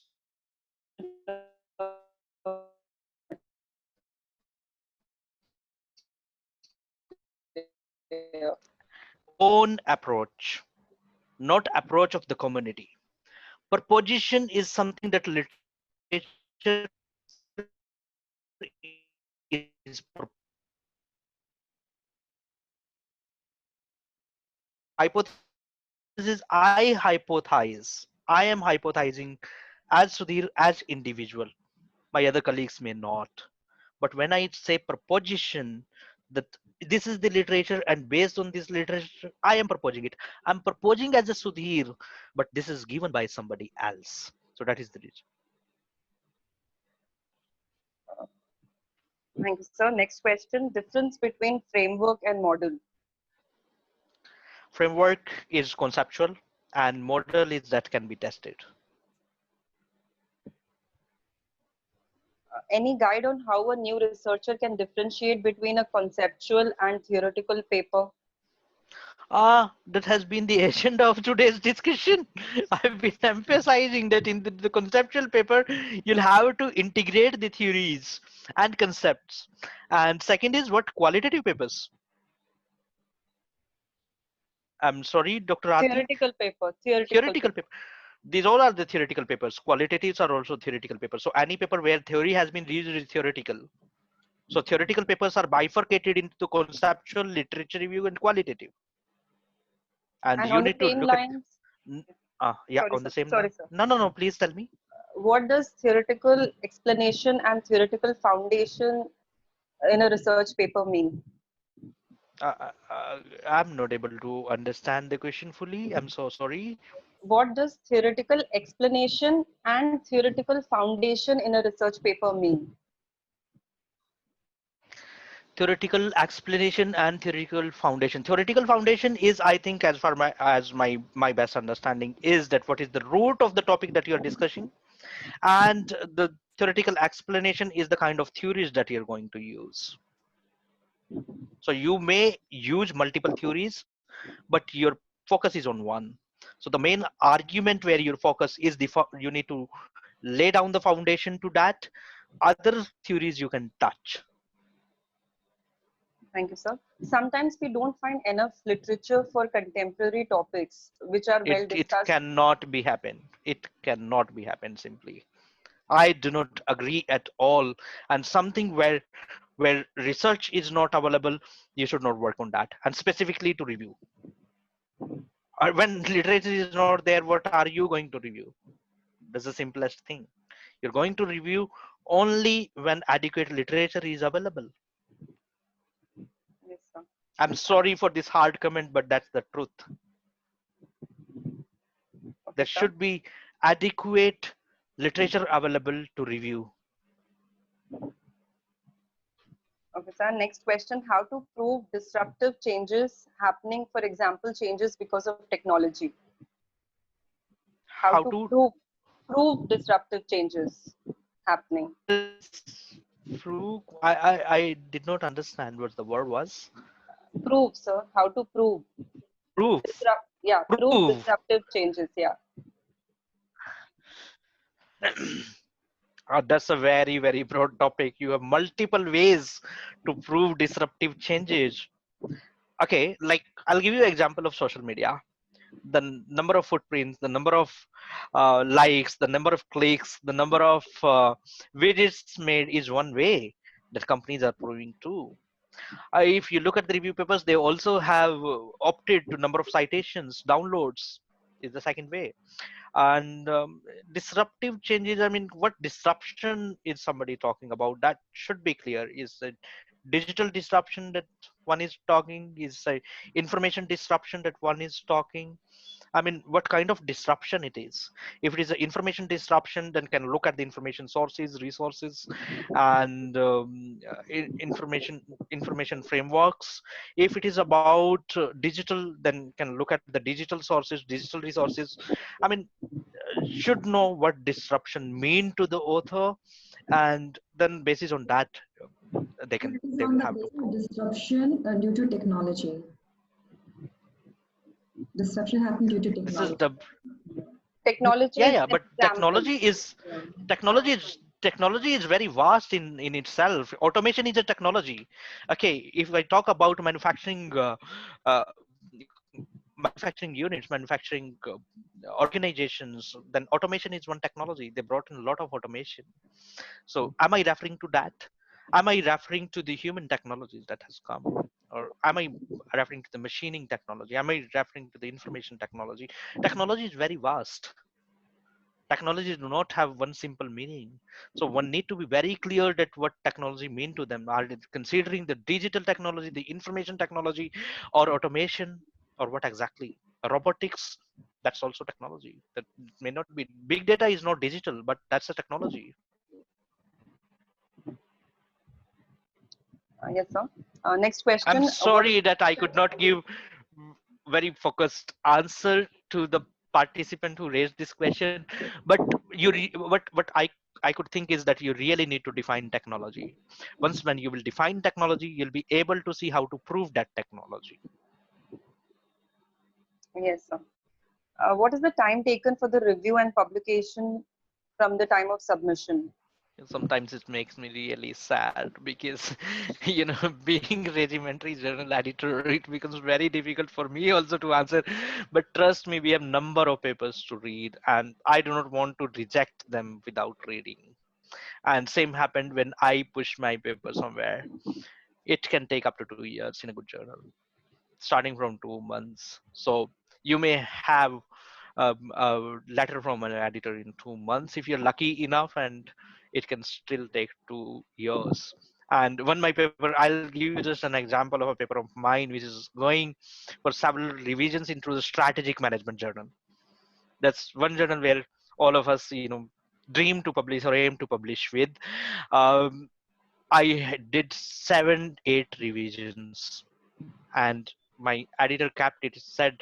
Own approach, not approach of the community. Proposition is something that literature is hypothesis is I hypothesize. I am hypothesizing as Sudhir as individual. My other colleagues may not. But when I say proposition, that this is the literature and based on this literature, I am proposing it. I'm proposing as a Sudhir, but this is given by somebody else. So that is the reason. Thank you, sir. Next question, difference between framework and model. Framework is conceptual and model is that can be tested. Any guide on how a new researcher can differentiate between a conceptual and theoretical paper? That has been the agenda of today's discussion. I've been emphasizing that in the conceptual paper, you'll have to integrate the theories and concepts. And second is what qualitative papers. I'm sorry, Dr. Ati. Theoretical paper, Theoretical paper. These all are the theoretical papers. Qualitatives are also theoretical papers. So any paper where theory has been used is theoretical. So theoretical papers are bifurcated into conceptual, literature review, and qualitative. And And you on the need to same look at lines, yeah, sorry, on sir. the same Sorry, line. sir. No, please tell me. What does theoretical explanation and theoretical foundation in a research paper mean? I'm not able to understand the question fully. I'm so sorry. What does theoretical explanation and theoretical foundation in a research paper mean? Theoretical explanation and theoretical foundation. Theoretical foundation is, I think, as far as my best understanding, is that what is the root of the topic that you are discussing, and the theoretical explanation is the kind of theories that you're going to use. So you may use multiple theories, but your focus is on one. So the main argument where your focus is you need to lay down the foundation to that. Other theories you can touch. Thank you, sir. Sometimes we don't find enough literature for contemporary topics which are well It discussed. cannot be happen. It cannot be happen simply. I do not agree at all. And something where research is not available, you should not work on that. And specifically to review. When literature is not there, what are you going to review? That's the simplest thing. You're going to review only when adequate literature is available. Yes, sir. I'm sorry for this hard comment, but that's the truth. Okay, There sir. should be adequate literature available to review. Okay, sir. Next question, how to prove disruptive changes happening, for example, changes because of technology? How How to to prove disruptive changes happening? prove? I did not understand what the word was. Prove, sir. How to prove? Proof. Prove Prove. disruptive changes. Yeah. That's a very broad topic. You have multiple ways to prove disruptive changes. Okay, like I'll give you an example of social media. The number of footprints, the number of likes, the number of clicks, the number of widgets made is one way that companies are proving too. If you look at the review papers, they also have opted to number of citations, downloads is the second way. And disruptive changes, I mean, what disruption is somebody talking about? That should be clear. Is it digital disruption that one is talking? Is information disruption that one is talking? I mean, what kind of disruption it is. If it is an information disruption, then can look at the information sources, resources, and information frameworks. If it is about digital, then can look at the digital sources, digital resources. I mean, should know what disruption mean to the author, and then basis on that, It is they on will the have to basis of prove. disruption due to technology. Disruption happened due to This is technology. the Technology yeah, is yeah, an but example. technology is very vast in itself. Automation is a technology. Okay, if I talk about uh, manufacturing units, manufacturing organizations, then automation is one technology. They brought in a lot of automation. So am I referring to that? Am I referring to the human technologies that has come? Or am I referring to the machining technology? Am I referring to the information technology? Technology is very vast. Technologies do not have one simple meaning. So one need to be very clear that what technology mean to them. Are they considering the digital technology, the information technology, or automation, or what exactly? Robotics, that's also technology. That may not be, big data is not digital, but that's a technology. Yes, sir. Next I'm question. What is sorry that I could not give very focused answer to the participant who raised this question, but what I could think is that you really need to define technology. Once when you will define technology, you'll be able to see how to prove that technology. yes, sir. What is the time taken for the review and publication from the time of submission? Sometimes it makes me really sad because being regimentary journal editor, it becomes very difficult for me also to answer. But trust me, we have number of papers to read, and I do not want to reject them without reading. And same happened when I push my paper somewhere. It can take up to 2 years in a good journal, starting from 2 months. So you may have a letter from an editor in 2 months if you're lucky enough, and it can still take 2 years. And when my paper, I'll give you just an example of a paper of mine which is going for several revisions into the strategic management journal. That's one journal where all of us dream to publish or aim to publish with. um, I did 7 8 revisions, and my editor capped it, said,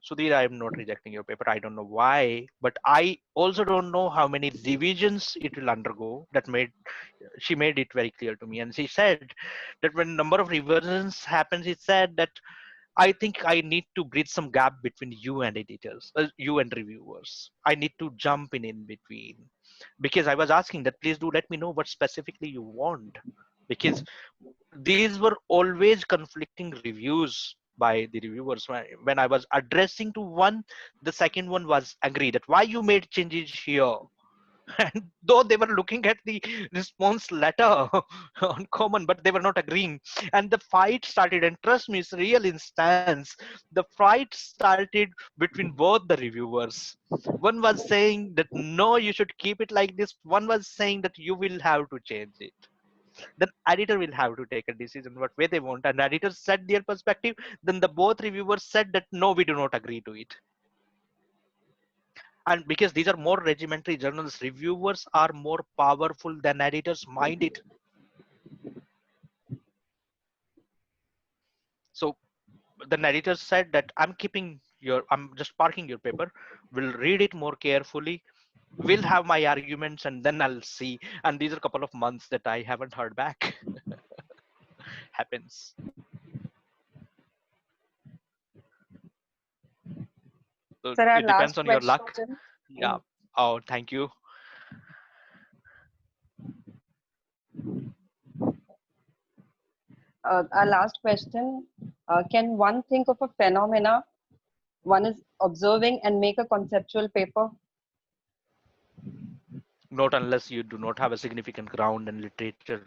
Sudhir, I am not rejecting your paper. I don't know why, but I also don't know how many revisions it will undergo. She made it very clear to me. And she said that when number of revisions happens, it said that I think I need to bridge some gap between you and editors, you and reviewers. I need to jump in between, because I was asking that please do let me know what specifically you want, because these were always conflicting reviews by the reviewers. When I was addressing to one, the second one was agree that why you made changes here. And though they were looking at the response letter on common, but they were not agreeing, and the fight started. And trust me, it's a real instance. The fight started between both the reviewers. One was saying that no, you should keep it like this. One was saying that you will have to change it. Then editor will have to take a decision what way they want, and editor said their perspective. Then the both reviewers said that no, we do not agree to it. And because these are more regimentary journals, reviewers are more powerful than editors, mind it. So the editor said that I'm just parking your paper, we'll read it more carefully, we'll have my arguments, and then I'll see. And these are a couple of months that I haven't heard back. Happens. So Sir, our it depends last on your luck. question. Yeah. Oh, thank you. Our last question. Can one think of a phenomena one is observing and make a conceptual paper? Not unless you do not have a significant ground and literature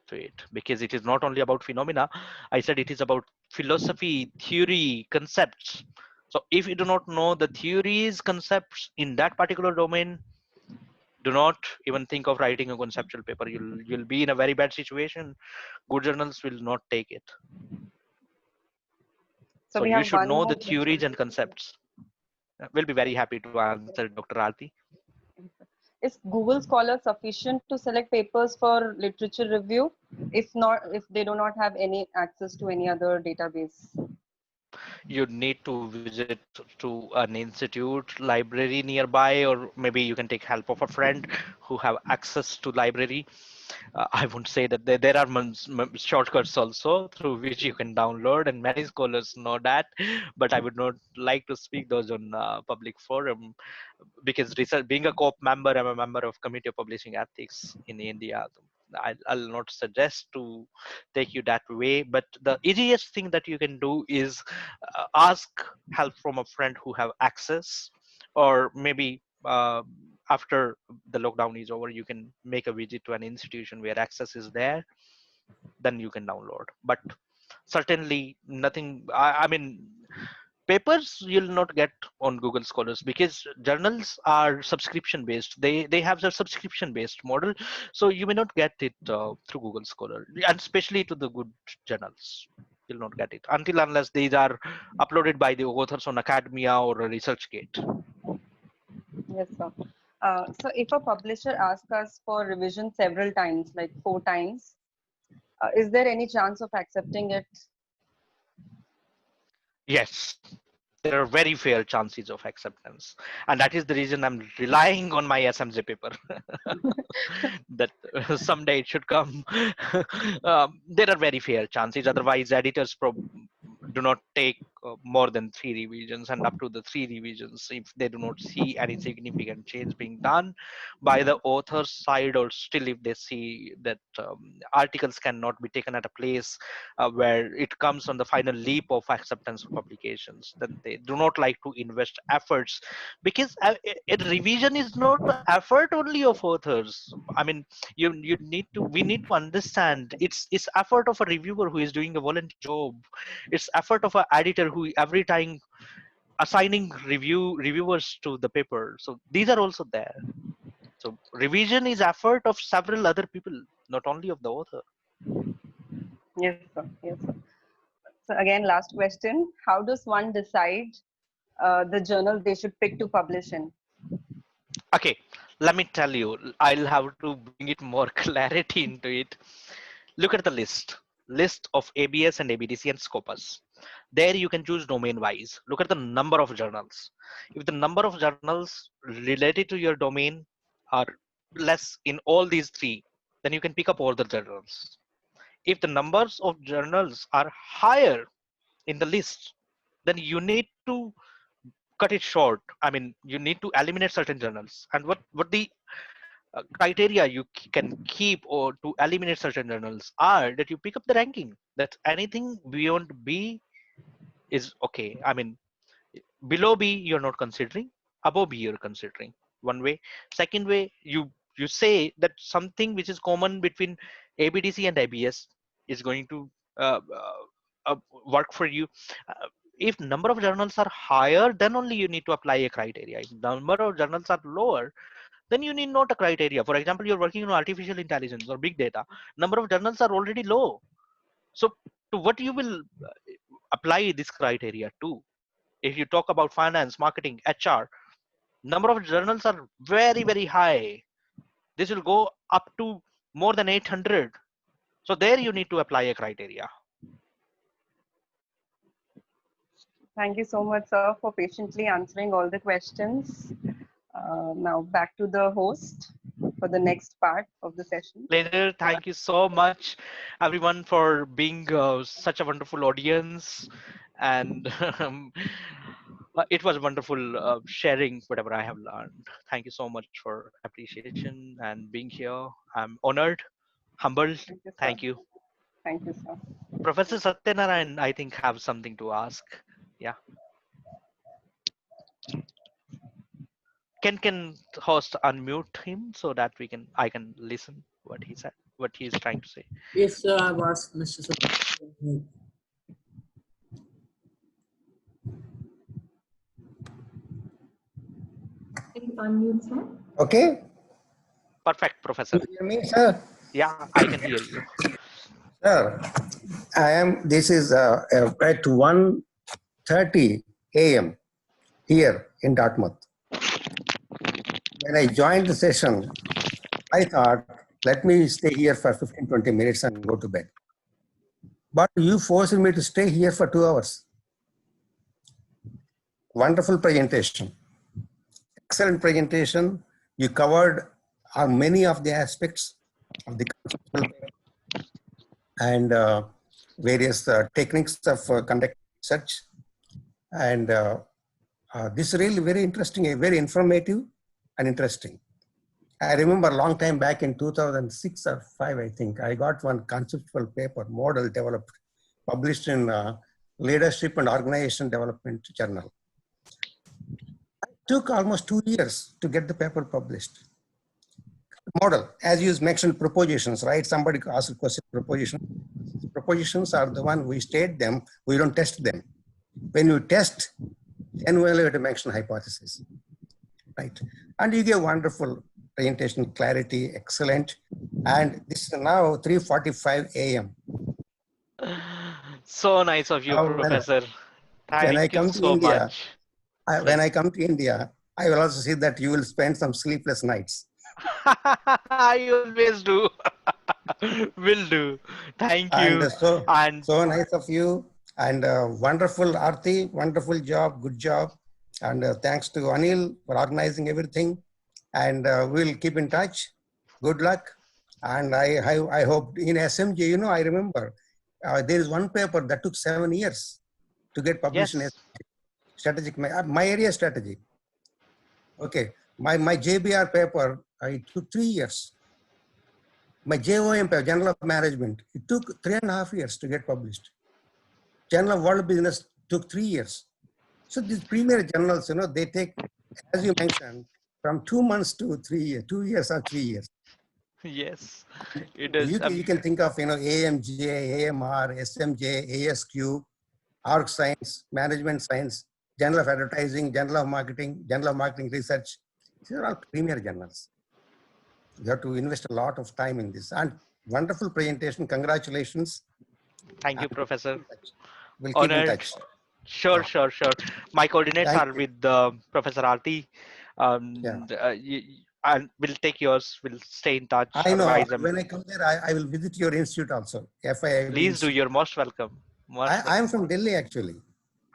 to it, because it is not only about phenomena. I said it is about philosophy, theory, concepts. So if you do not know the theories, concepts in that particular domain, do not even think of writing a conceptual paper. You'll be in a very bad situation. Good journals will not take it. So So we you have should one know more the theories question. and concepts. we'll be very happy to answer, Dr. Aarti. Is Google Scholar sufficient to select papers for literature review? If not, if they do not have any access to any other database? You need to visit to an institute library nearby, or maybe you can take help of a friend who have access to library. I won't say that there are shortcuts also through which you can download, and many scholars know that, but I would not like to speak those on public forum, because research, being a COP member, I'm a member of Committee of Publishing Ethics in India. I'll not suggest to take you that way, but the easiest thing that you can do is ask help from a friend who have access, or maybe after the lockdown is over, you can make a visit to an institution where access is there, then you can download. But certainly nothing, I mean, papers you'll not get on Google Scholars, because journals are subscription based. They have the subscription based model, so you may not get it through Google Scholar, and especially to the good journals. You'll not get it until unless these are uploaded by the authors on Academia or a ResearchGate. Yes, sir. So if a publisher asks us for revision several times, like 4 times, is there any chance of accepting it? Yes, there are very fair chances of acceptance, and that is the reason I'm relying on my SMJ paper. That someday it should come. There are very fair chances. Otherwise, editors do not take more than 3 revisions, and up to the 3 revisions, if they do not see any significant change being done by the author's side, or still if they see that articles cannot be taken at a place where it comes on the final leap of acceptance of publications, then they do not like to invest efforts, because a revision is not effort only of authors. I mean, we need to understand it's effort of a reviewer who is doing a volunteer job. It's effort of an editor who every time assigning reviewers to the paper. So these are also there. So revision is effort of several other people, not only of the author. Yes, sir. Yes, sir. So again, last question. How does one decide the journal they should pick to publish in? Okay, let me tell you, I'll have to bring it more clarity into it. Look at the list of ABS and ABDC and Scopus. There you can choose domain wise. Look at the number of journals. If the number of journals related to your domain are less in all these 3, then you can pick up all the journals. If the numbers of journals are higher in the list, then you need to cut it short. I mean, you need to eliminate certain journals. And what the criteria you can keep or to eliminate certain journals are that you pick up the ranking, that anything beyond B is okay. I mean, below B you're not considering, above B you're considering. One way. Second way, you say that something which is common between ABDC and ABS is going to uh, work for you. If number of journals are higher, then only you need to apply a criteria. If number of journals are lower, then you need not a criteria. For example, you're working on artificial intelligence or big data. Number of journals are already low. So to what you will apply this criteria to? If you talk about finance, marketing, HR, number of journals are very, very high. This will go up to more than 800. So there you need to apply a criteria. Thank you so much, sir, for patiently answering all the questions. Now back to the host for the next part of the session. Pleasure. Thank you so much, everyone, for being such a wonderful audience. And it was wonderful sharing whatever I have learned. Thank you so much for appreciation and being here. I'm honored, humbled. Thank you, sir. Thank you. Thank you, sir. Professor Satyanarayan, I think, have something to ask. Yeah. Can host unmute him so that I can listen what he said, what he is trying to say. Yes, sir, I've asked Mr. Sudhir. Please unmute, sir. Okay. Perfect, Professor. You hear me, sir? Yeah, I can hear you. Sir, this is at 1:30 a.m. here in Dartmouth. When I joined the session, I thought, let me stay here for 15-20 minutes and go to bed. But you forced me to stay here for 2 hours. Wonderful presentation. Excellent presentation. You covered many of the aspects of the conceptual and various techniques of conducting research. And this is really very interesting, very informative and interesting. I remember a long time back in 2006 or 5, I think, I got one conceptual paper, model developed, published in Leadership and Organization Development Journal. It took almost 2 years to get the paper published. Model, as you mentioned, propositions, right? Somebody asked a question, proposition. Propositions are the one we state them, we don't test them. When you test, then we have to mention hypothesis, right? And you give wonderful presentation, clarity, excellent. And this is now 3:45 a.m. So nice of you, Now, Professor. when I Thank you come to so India, much. when I come to India, I will also see that you will spend some sleepless nights. I always do. Will do. Thank And you. And so nice of you. And wonderful, Aarti, wonderful job, good job. And thanks to Anil for organizing everything. And we'll keep in touch. Good luck. And I hope in SMG, you know, I remember there is one paper that took 7 years to get published in yes, strategic, my area strategy. Okay, my JBR paper, it took 3 years. My JOM paper, Journal of Management, it took 3.5 years to get published. Journal of World Business took 3 years. So these premier journals, you know, they take, as you mentioned, from 2 months to 3 years, 2 years or 3 years. yes, it is. You can think of, you know, AMJ, AMR, SMJ, ASQ, Org Science, Management Science, Journal of Advertising, Journal of Marketing, Journal of Marketing Research. These are all premier journals. You have to invest a lot of time in this. And wonderful presentation. Congratulations. Thank you, Professor. We'll keep in Honored. touch. Sure, Yeah. sure, sure. My coordinates Thank are you. with Professor Aarti. And we'll take yours. We'll stay in touch. I know. Otherwise, When I come there, I will visit your institute also. FII please do. Institute. You're most welcome. Most I am welcome. from Delhi, actually.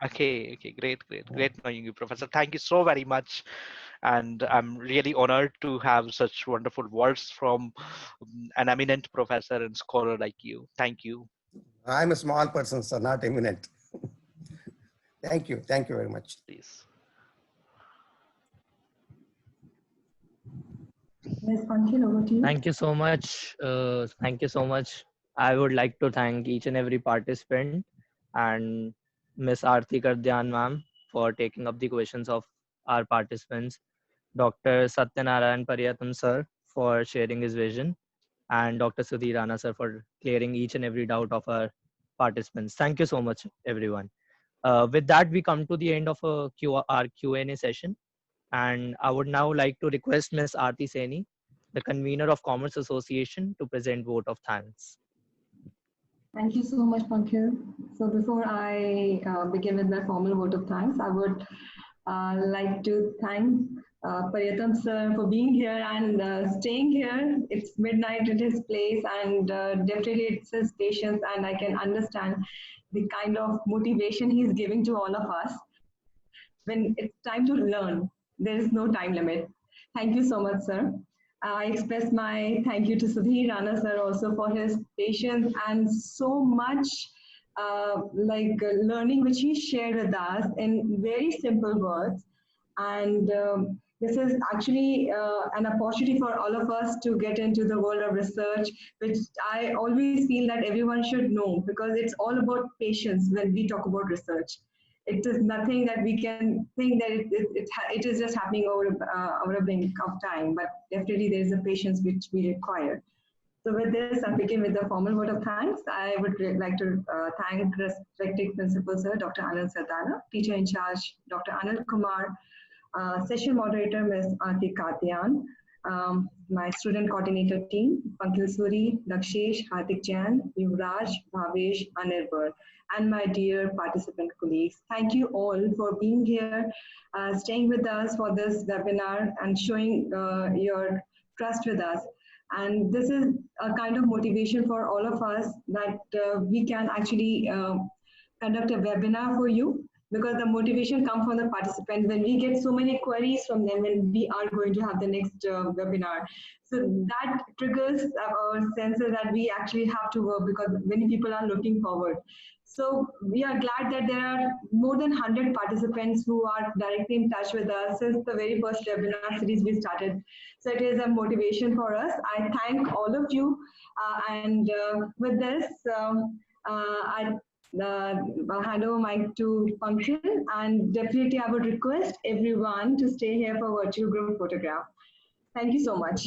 Okay, okay, great knowing you, Professor. Thank you so very much. And I'm really honored to have such wonderful words from an eminent professor and scholar like you. Thank you. I'm a small person, so not eminent. Thank you. Thank you very much. Please. Yes, Anshul, over to you. Thank you so much. Thank you so much. I would like to thank each and every participant and Miss Aarti Kardyan ma'am for taking up the questions of our participants, Dr. Satyanarayan Pariyatam sir for sharing his vision, and Dr. Sudhir Rana sir for clearing each and every doubt of our participants. Thank you so much, everyone. With that, we come to the end of our Q&A session. And I would now like to request Ms. Aarti Saini, the convener of Commerce Association, to present vote of thanks. Thank you so much, Pankaj. So before I begin with my formal vote of thanks, I would like to thank Pariyatam sir for being here and staying here. It's midnight at his place, and definitely it's his patience, and I can understand the kind of motivation he's giving to all of us. When it's time to learn, there is no time limit. Thank you so much, sir. I express my thank you to Sudhir Rana sir also for his patience and so much learning which he shared with us in very simple words. And this is actually an opportunity for all of us to get into the world of research, which I always feel that everyone should know, because it's all about patience when we talk about research. It is nothing that we can think that it is just happening over a blink of time, but definitely there is a patience which we require. So with this, I begin with the formal vote of thanks. I would like to thank respected Principal Sir, Dr. Anand Sardana, Teacher in Charge, Dr. Anil Kumar, Session Moderator, Ms. Aarti Kardyan, my student coordinator team, Pankil Suri, Dakshesh, Hardik Jain, Yuvraj, Bhavesh, Anirbhar, and my dear participant colleagues. Thank you all for being here, staying with us for this webinar and showing your trust with us. And this is a kind of motivation for all of us that we can actually conduct a webinar for you, because the motivation comes from the participant when we get so many queries from them when we are going to have the next webinar. So that triggers our senses that we actually have to work, because many people are looking forward. So we are glad that there are more than 100 participants who are directly in touch with us since the very first webinar series we started. So it is a motivation for us. I thank all of you. And with this, I'll hand over mic to Pankaj, and definitely I would request everyone to stay here for virtual group photograph. Thank you so much.